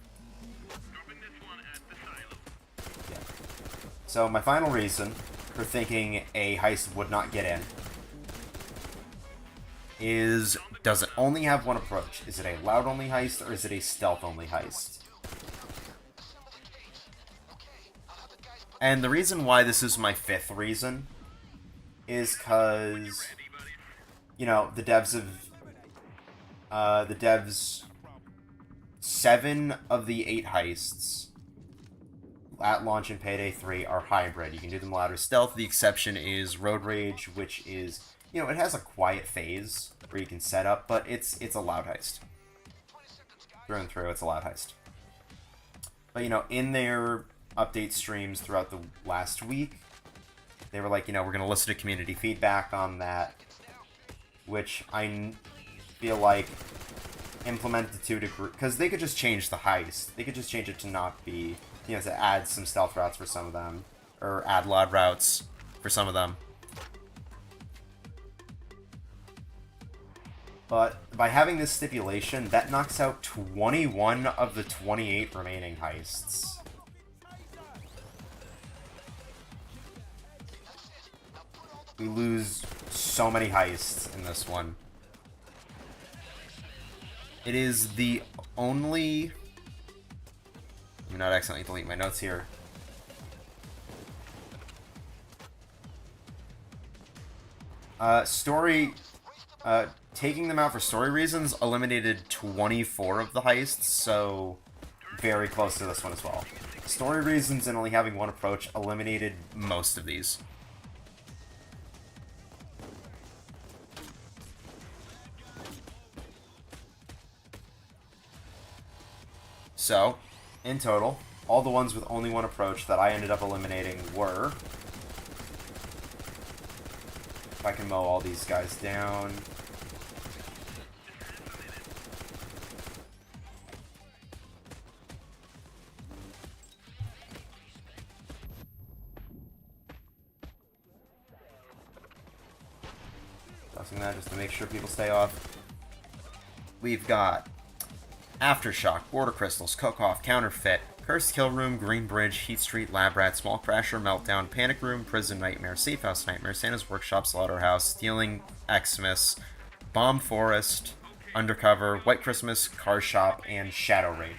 So my final reason for thinking a heist would not get in is, does it only have one approach? Is it a loud-only heist, or is it a stealth-only heist? And the reason why this is my 5th reason is because, the devs 7 of the 8 heists at launch in Payday 3 are hybrid. You can do them loud or stealth. The exception is Road Rage, which is, it has a quiet phase where you can set up, but it's a loud heist. Through and through, it's a loud heist. But, in their update streams throughout the last week, they were like, we're going to listen to community feedback on that, which I feel like implemented to a degree, because they could just change the heist. They could just change it to not be, to add some stealth routes for some of them, or add loud routes for some of them. But by having this stipulation, that knocks out 21 of the 28 remaining heists. We lose so many heists in this one. It is the only... Let me not accidentally delete my notes here. Taking them out for story reasons eliminated 24 of the heists, so very close to this one as well. Story reasons and only having one approach eliminated most of these. So, in total, all the ones with only one approach that I ended up eliminating were... If I can mow all these guys down... Tossing that just to make sure people stay off. We've got Aftershock, Border Crystals, Cook-Off, Counterfeit, Cursed Kill Room, Green Bridge, Heat Street, Lab Rat, Small Crasher, Meltdown, Panic Room, Prison Nightmare, Safe House Nightmare, Santa's Workshop, Slaughterhouse, Stealing Xmas, Bomb Forest, Undercover, White Christmas, Car Shop, and Shadow Raid.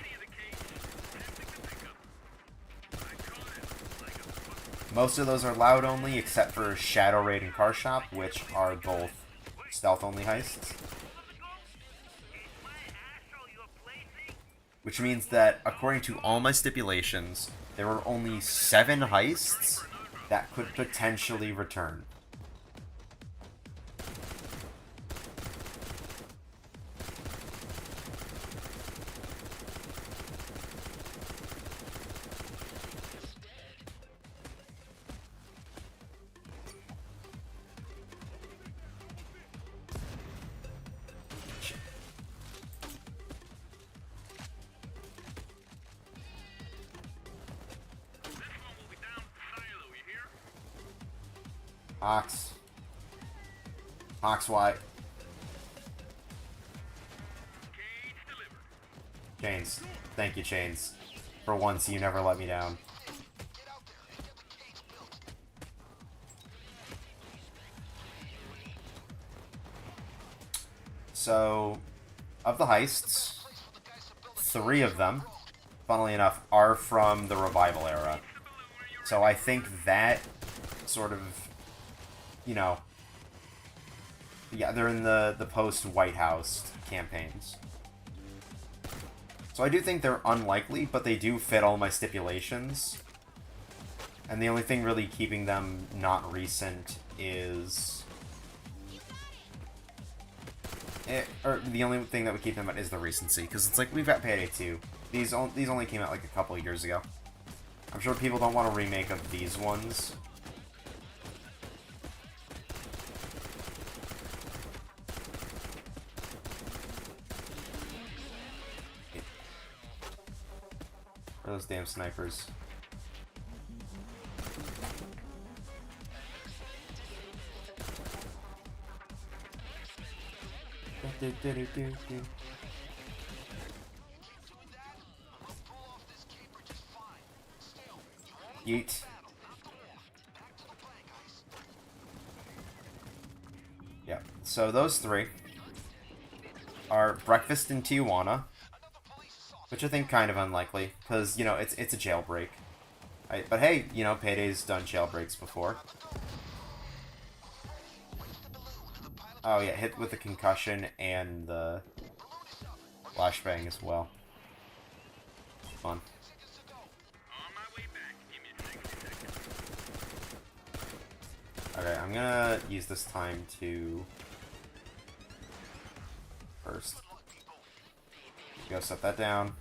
Most of those are loud only, except for Shadow Raid and Car Shop, which are both stealth only heists. Which means that, according to all my stipulations, there were only 7 heists that could potentially return. Ox. Ox White. Chains. Thank you, Chains. For once, you never let me down. So, of the heists, 3 of them, funnily enough, are from the Revival era. So I think that sort of, you know, yeah, they're in the post-White House campaigns. So I do think they're unlikely, but they do fit all my stipulations. And the only thing really keeping them not recent is... or the only thing that would keep them out is the recency, because it's like, we've got Payday 2. These only came out like a couple of years ago. I'm sure people don't want a remake of these ones. Where are those damn snipers? Yeet. Yeah, so those 3 are Breakfast in Tijuana, which I think kind of unlikely, because, you know, it's a jailbreak. But hey, you know, Payday's done jailbreaks before. Oh yeah, hit with the concussion and the flashbang as well. Fun. Okay, I'm gonna use this time to first go set that down.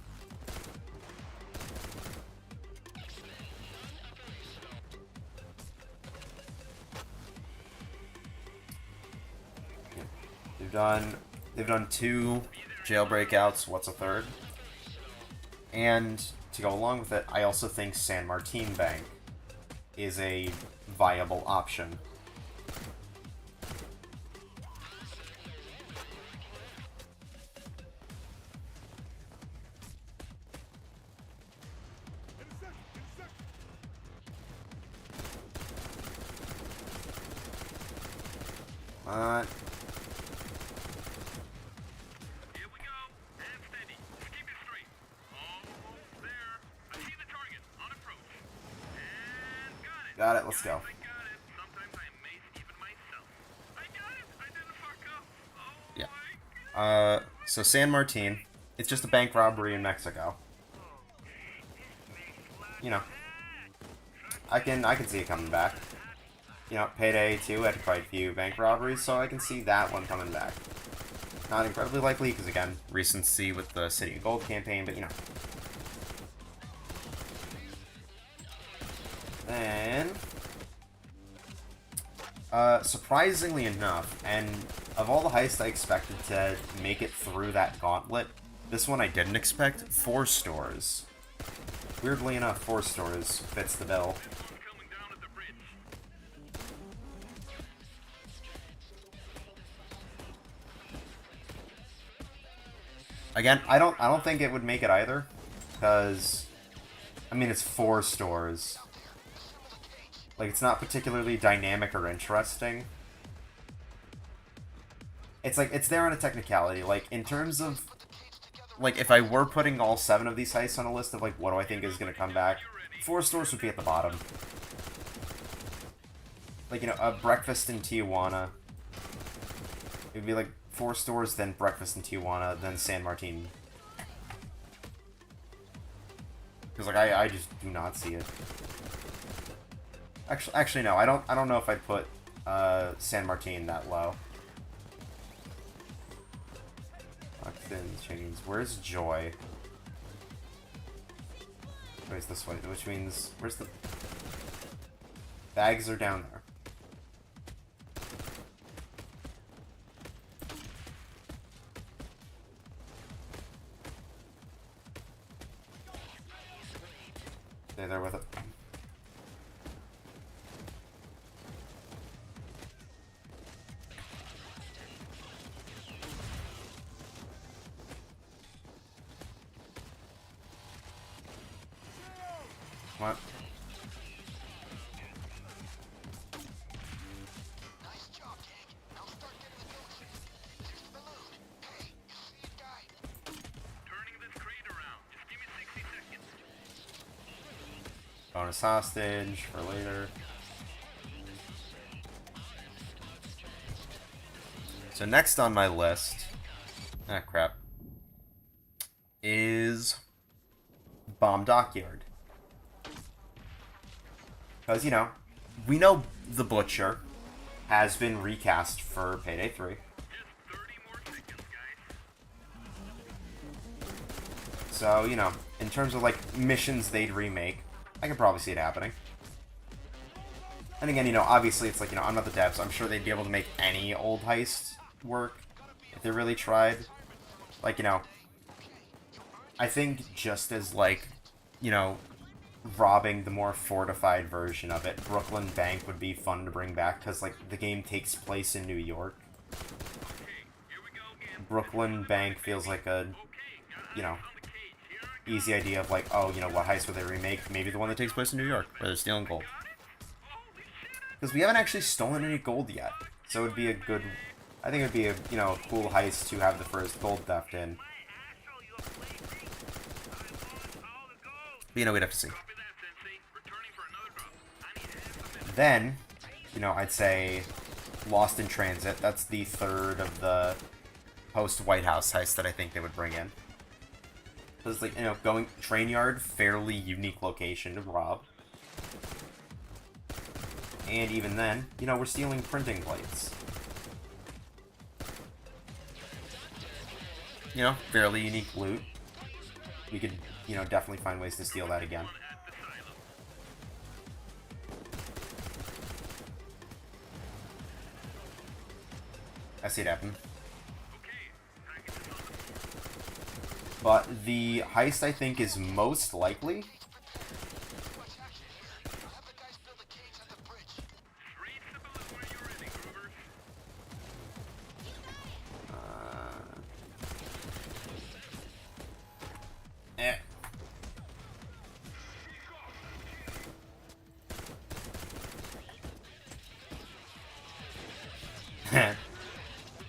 They've done 2 jailbreak outs. What's a third? And to go along with it, I also think San Martin Bank is a viable option. Here we go. And steady. Just keep it straight. Almost there. I see the target. On approach. And got it. Got it, let's go. I got it. Sometimes I amaze even myself. I got it. I didn't fuck up. Oh Yeah. my God. So San Martin, it's just a bank robbery in Mexico. You know, I can see it coming back. You know, Payday 2 had quite a few bank robberies, so I can see that one coming back. Not incredibly likely, because again, recency with the City of Gold campaign, but you know. Then, surprisingly enough, and of all the heists I expected to make it through that gauntlet, this one I didn't expect. 4 stores. Weirdly enough, 4 stores fits the bill. Coming down at the bridge. Again, I don't think it would make it either, because I mean, it's 4 stores. Like, it's not particularly dynamic or interesting. It's like, it's there on a technicality. Like, in terms of... Like, if I were putting all 7 of these heists on a list of, like, what do I think is going to come back, 4 stores would be at the bottom. Like, you know, a breakfast in Tijuana. It would be, like, 4 stores, then breakfast in Tijuana, then San Martin. Because, like, I just do not see it. Actually, no. I don't know if I'd put San Martin that low. Locked-in chains. Where's Joy? Oh, it's this way, which means... Where's the... Bags are down there. Stay there with it. What? Nice job, King. Now start getting the villages. There's the balloon. Hey, you see it, guy? Turning this crate around. Just give me 60 seconds. Bonus hostage for later. So next on my list... Ah, crap. Is... Bomb Dockyard. Because, you know, we know the Butcher has been recast for Payday 3. Just 30 more seconds, guys. So, you know, in terms of, like, missions they'd remake, I could probably see it happening. And again, you know, obviously it's like, you know, I'm not the devs, so I'm sure they'd be able to make any old heist work if they really tried. Like, you know, I think just as, like, you know, robbing the more fortified version of it, Brooklyn Bank would be fun to bring back, because, like, the game takes place in New York. Brooklyn Bank feels like a, you know, easy idea of, like, oh, you know, what heist would they remake? Maybe the one that takes place in New York, where they're stealing gold. Because we haven't actually stolen any gold yet, so it would be a good... I think it would be a, you know, cool heist to have the first gold theft in. But, you know, we'd have to see. Then, you know, I'd say Lost in Transit. That's the 3rd of the post-White House heist that I think they would bring in. Because, like, you know, going... Train yard, fairly unique location to rob. And even then, you know, we're stealing printing plates. You know, fairly unique loot. We could, you know, definitely find ways to steal that again. I see it happen. But the heist, I think, is most likely...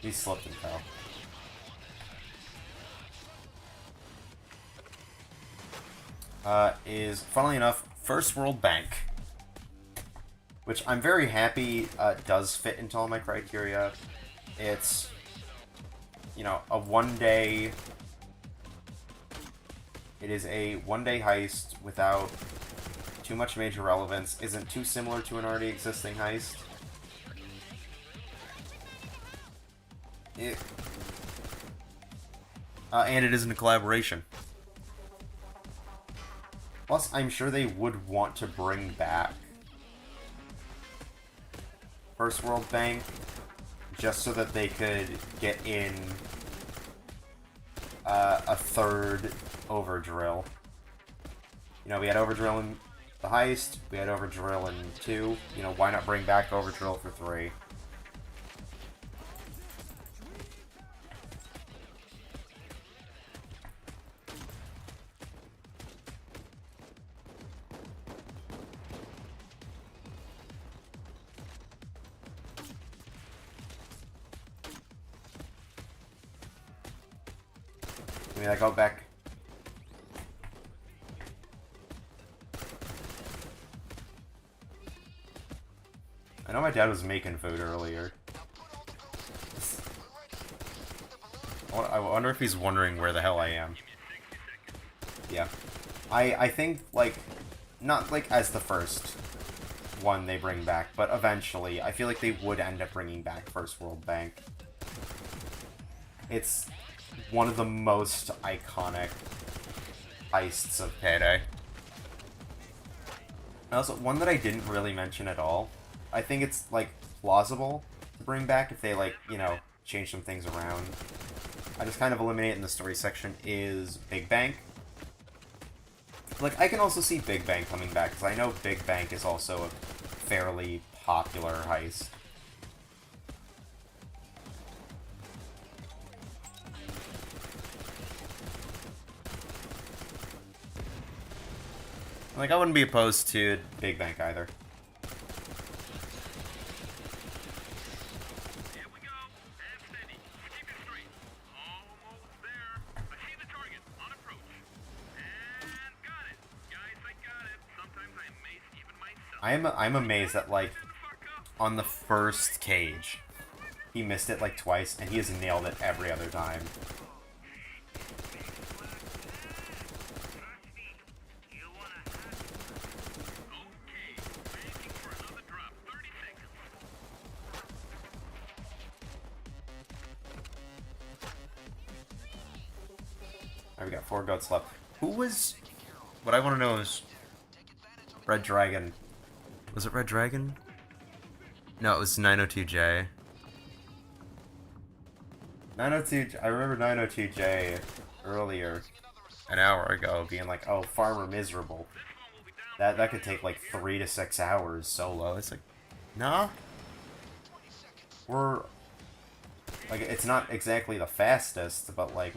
He slipped and fell. Is, funnily enough, First World Bank. Which I'm very happy does fit into all my criteria. It's, you know, a one-day... It is a one-day heist without too much major relevance. Isn't too similar to an already existing heist. And it isn't a collaboration. Plus, I'm sure they would want to bring back First World Bank just so that they could get in a 3rd Overdrill. You know, we had Overdrill in the heist, we had Overdrill in 2. You know, why not bring back Overdrill for 3? mean, I go back. I know my dad was making food earlier. I wonder if he's wondering where the hell I am. Yeah. I think, like, not, like, as the first one they bring back, but eventually, I feel like they would end up bringing back First World Bank. It's one of the most iconic heists of Payday. Also, one that I didn't really mention at all, I think it's, like, plausible to bring back if they, like, you know, change some things around. I just kind of eliminate it in the story section, is Big Bank. Like, I can also see Big Bank coming back, because I know Big Bank is also a fairly popular heist. Like, I wouldn't be opposed to Big Bank either. Here we go. And steady. Keep it straight. Almost there. I see the target. On approach. And got it. Guys, I got it. Sometimes I amaze even myself. I'm amazed that, like, on the first cage, he missed it, like, twice, and he has nailed it every other time. Alright, we got 4 goats left. Who was... What I want to know is... Red Dragon. Was it Red Dragon? No, it was 902J. 902... I remember 902J earlier, an hour ago, being like, oh, Farmer Miserable. That could take like 3 to 6 hours solo. It's like, nah. We're... Like, it's not exactly the fastest, but, like,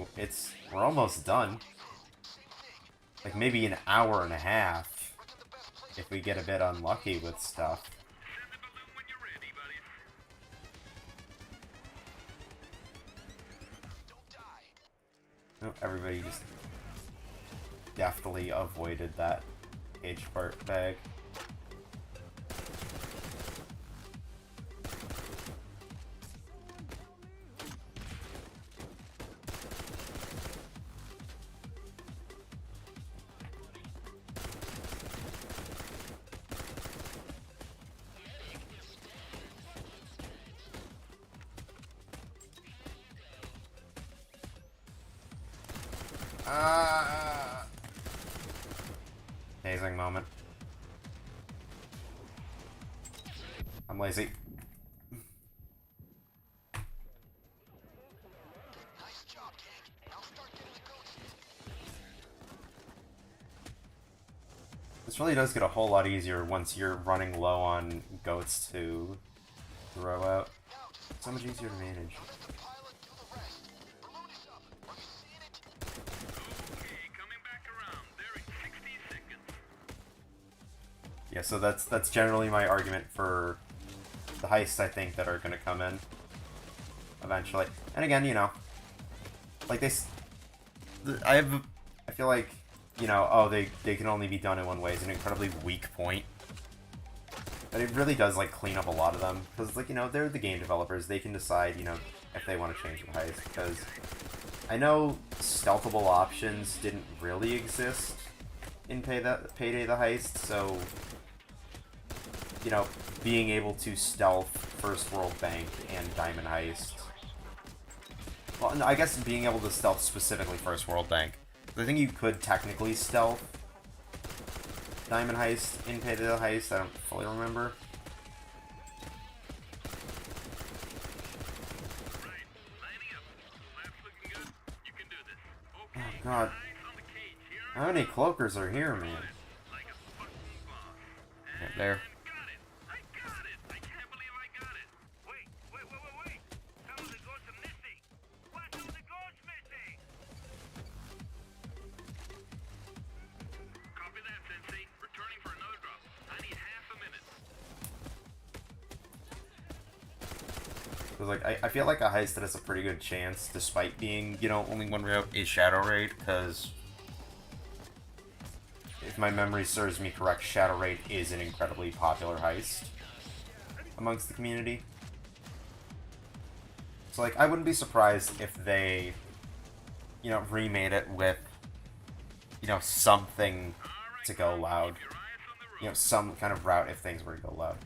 we're almost done. Like, maybe an hour and a half, if we get a bit unlucky with stuff. Oh, everybody just deftly avoided that cage part bag. Amazing moment. I'm lazy. Nice job, gang. Now start getting the goats. This really does get a whole lot easier once you're running low on goats to throw out. So much easier to manage. Let the pilot do the rest. Balloon is up. Are you seeing it? Okay, coming back around. There in 60 seconds. Yeah, so that's generally my argument for the heists, I think, that are going to come in eventually. And again, you know, like I feel like, you know, oh, they can only be done in one way is an incredibly weak point. But it really does, like, clean up a lot of them. Because, like, you know, they're the game developers. They can decide, you know, if they want to change the heist. Because I know stealthable options didn't really exist in Payday the Heist, so, you know, being able to stealth First World Bank and Diamond Heist. Well, no, I guess being able to stealth specifically First World Bank. I think you could technically stealth Diamond Heist in Payday the Heist. I don't fully remember. Oh god. How many cloakers are here, man? Okay, there. Because, like, I feel like a heist that has a pretty good chance, despite being, you know, only one route, is Shadow Raid, because if my memory serves me correct, Shadow Raid is an incredibly popular heist amongst the community. So, like, I wouldn't be surprised if they, you know, remade it with, you know, something to go loud. You know, some kind of route if things were to go loud.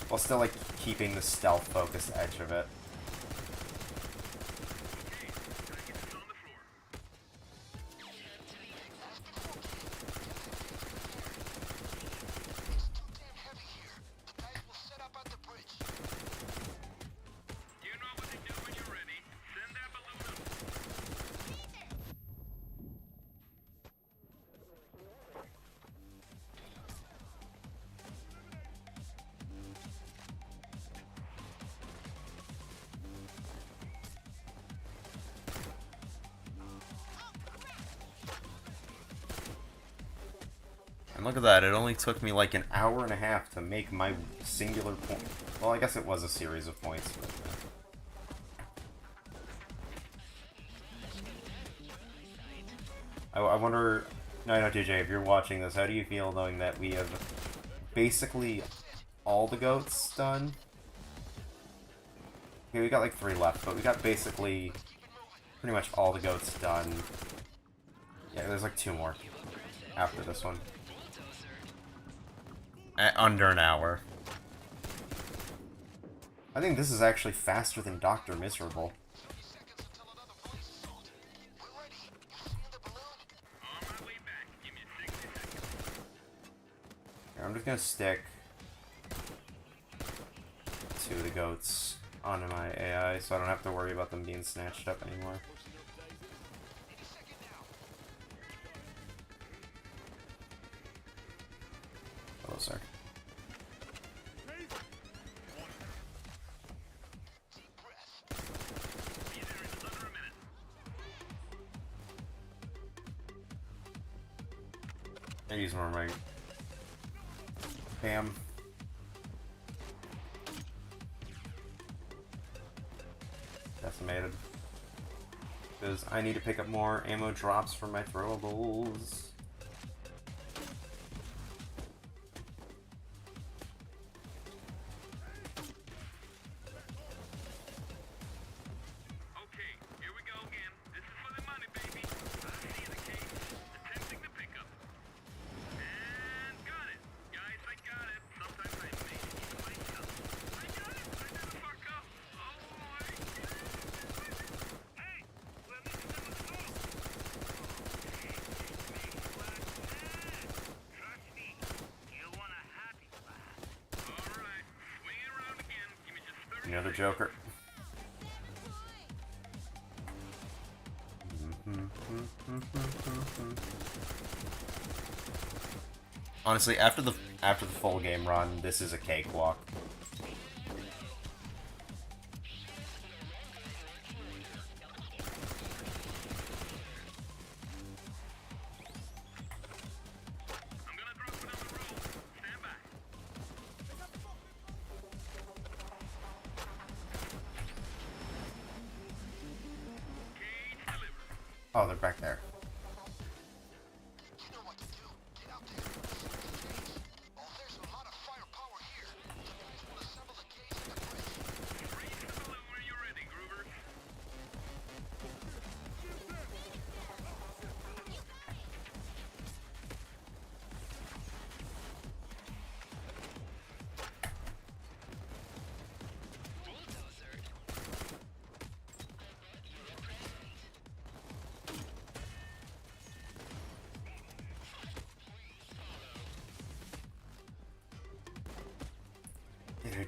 While still, like, keeping the stealth-focused edge of it. And look at that, it only took me like an hour and a half to make my singular point. Well, I guess it was a series of points, but... I wonder... No, TJ, if you're watching this, how do you feel knowing that we have basically all the goats done? Okay, we got like 3 left, but we got basically pretty much all the goats done. Yeah, there's like 2 more after this one. At under an hour. I think this is actually faster than Dr. Miserable. Here, I'm just gonna stick 2 of the goats onto my AI so I don't have to worry about them being snatched up anymore. Oh, sorry. I use more of my bam. Decimated. Because I need to pick up more ammo drops for my throwables. Another Joker. Honestly, after the full game run, this is a cakewalk. Oh, they're back there.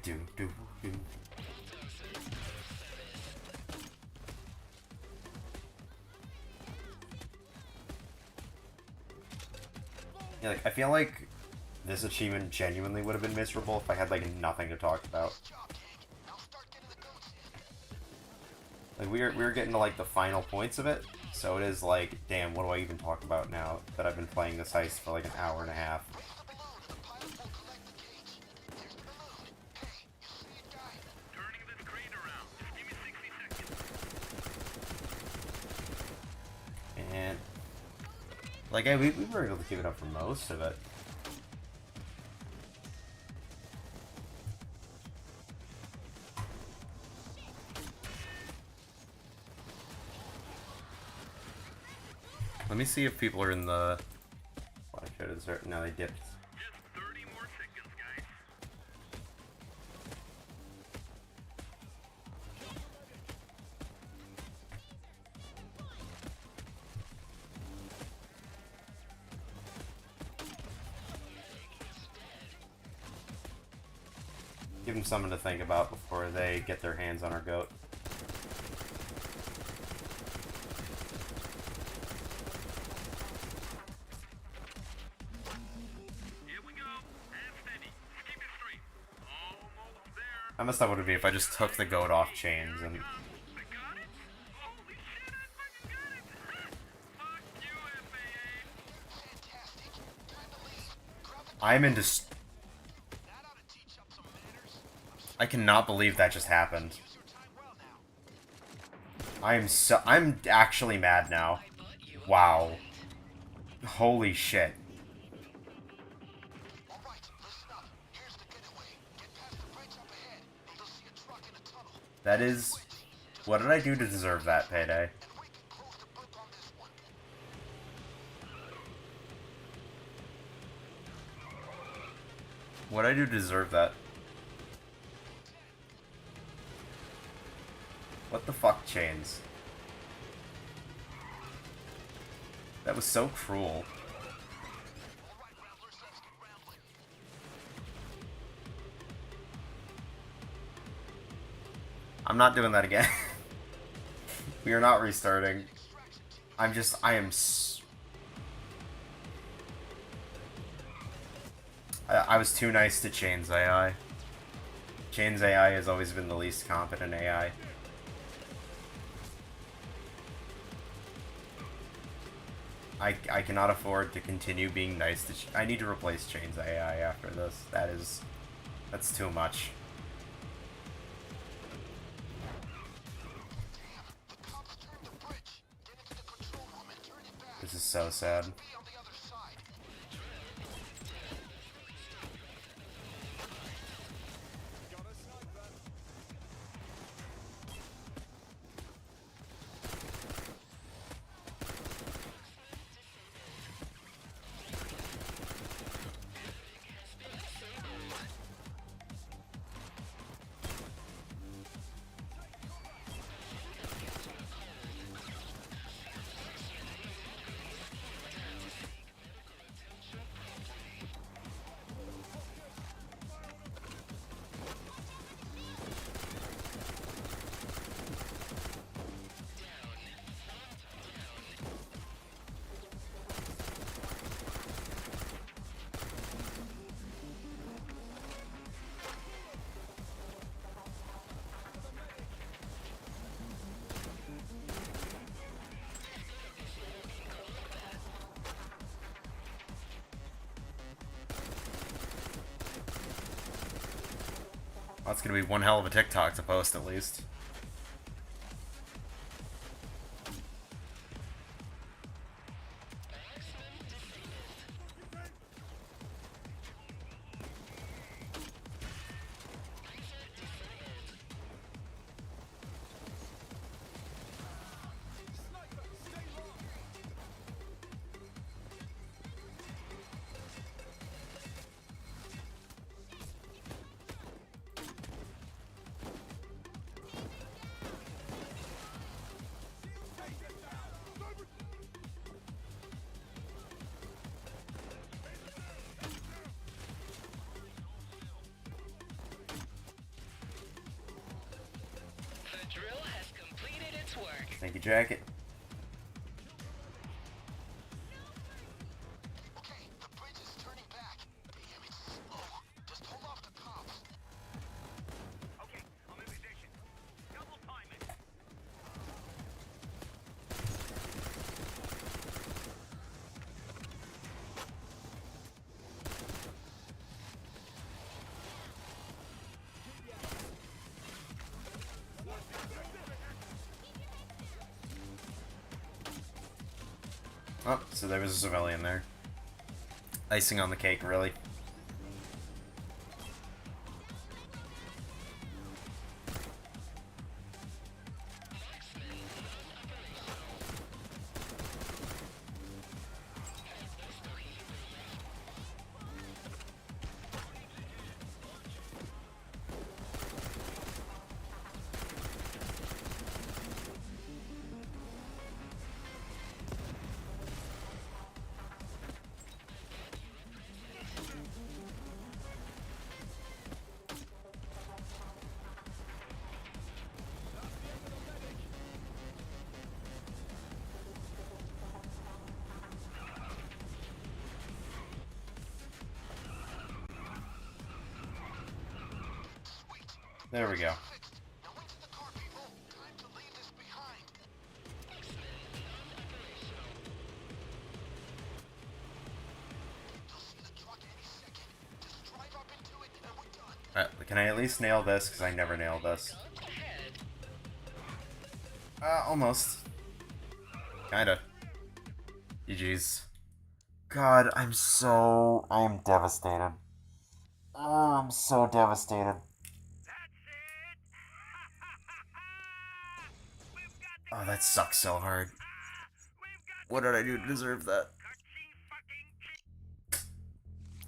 Do. Yeah, like, I feel like this achievement genuinely would have been miserable if I had, like, nothing to talk about. Like, we're getting to, like, the final points of it, so it is like, damn, what do I even talk about now that I've been playing this heist for, like, an hour and a half? Like, hey, we were able to keep it up for most of it. Let me see if people are in the... Well, I should have... No, they dipped. Just 30 more seconds, guys. Give them something to think about before they get their hands on our goat. Here we go. And steady. Keep it straight. Almost there. How messed up would it be if I just took the goat off chains and... I got it? Holy shit, I fucking got it! Fuck you, FAA! Fantastic. Time to leave. Grab the I'm into... that ought to teach up some manners. I cannot believe that just happened. Use your time well now. I'm actually mad now. Wow. Holy shit. All right, listen up. Here's the getaway. Get past the bridge up ahead, and you'll see a truck in a tunnel. That is... What did I do to deserve that, Payday? And we can close the book on this one. What did I do to deserve that? What the fuck, chains? That was so cruel. All right, Ramblers, let's get rambling. I'm not doing that again. We are not restarting. I am I was too nice to Chain's AI. Chain's AI has always been the least competent AI. I cannot afford to continue being nice to I need to replace Chain's AI after this. That's too much. The cops turned the bridge. Get into the control room and turn it back. This is so sad. Be on the other side. That's gonna be one hell of a TikTok to post at least. The drill has completed its work. Thank you, Jacket. Okay, the bridge is turning back. Damn, it's slow. Just hold off the cops. Okay, I'm in position. Double time it. Oh, so there was a civilian there. Icing on the cake, really. There we go. Now into the car, people. Time to leave this behind. You'll see the truck any second. Just drive up into it and we're done. Alright, can I at least nail this? Because I never nail this. Almost. Kinda. GG's. God, I'm devastated. Oh, I'm so devastated. Oh, that sucks so hard. What did I do to deserve that?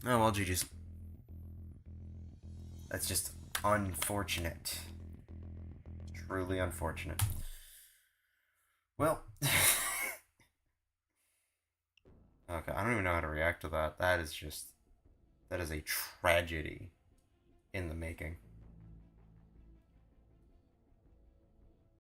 Oh, well, GG's. That's just unfortunate. Truly unfortunate. Well. Okay, I don't even know how to react to that. That is a tragedy in the making.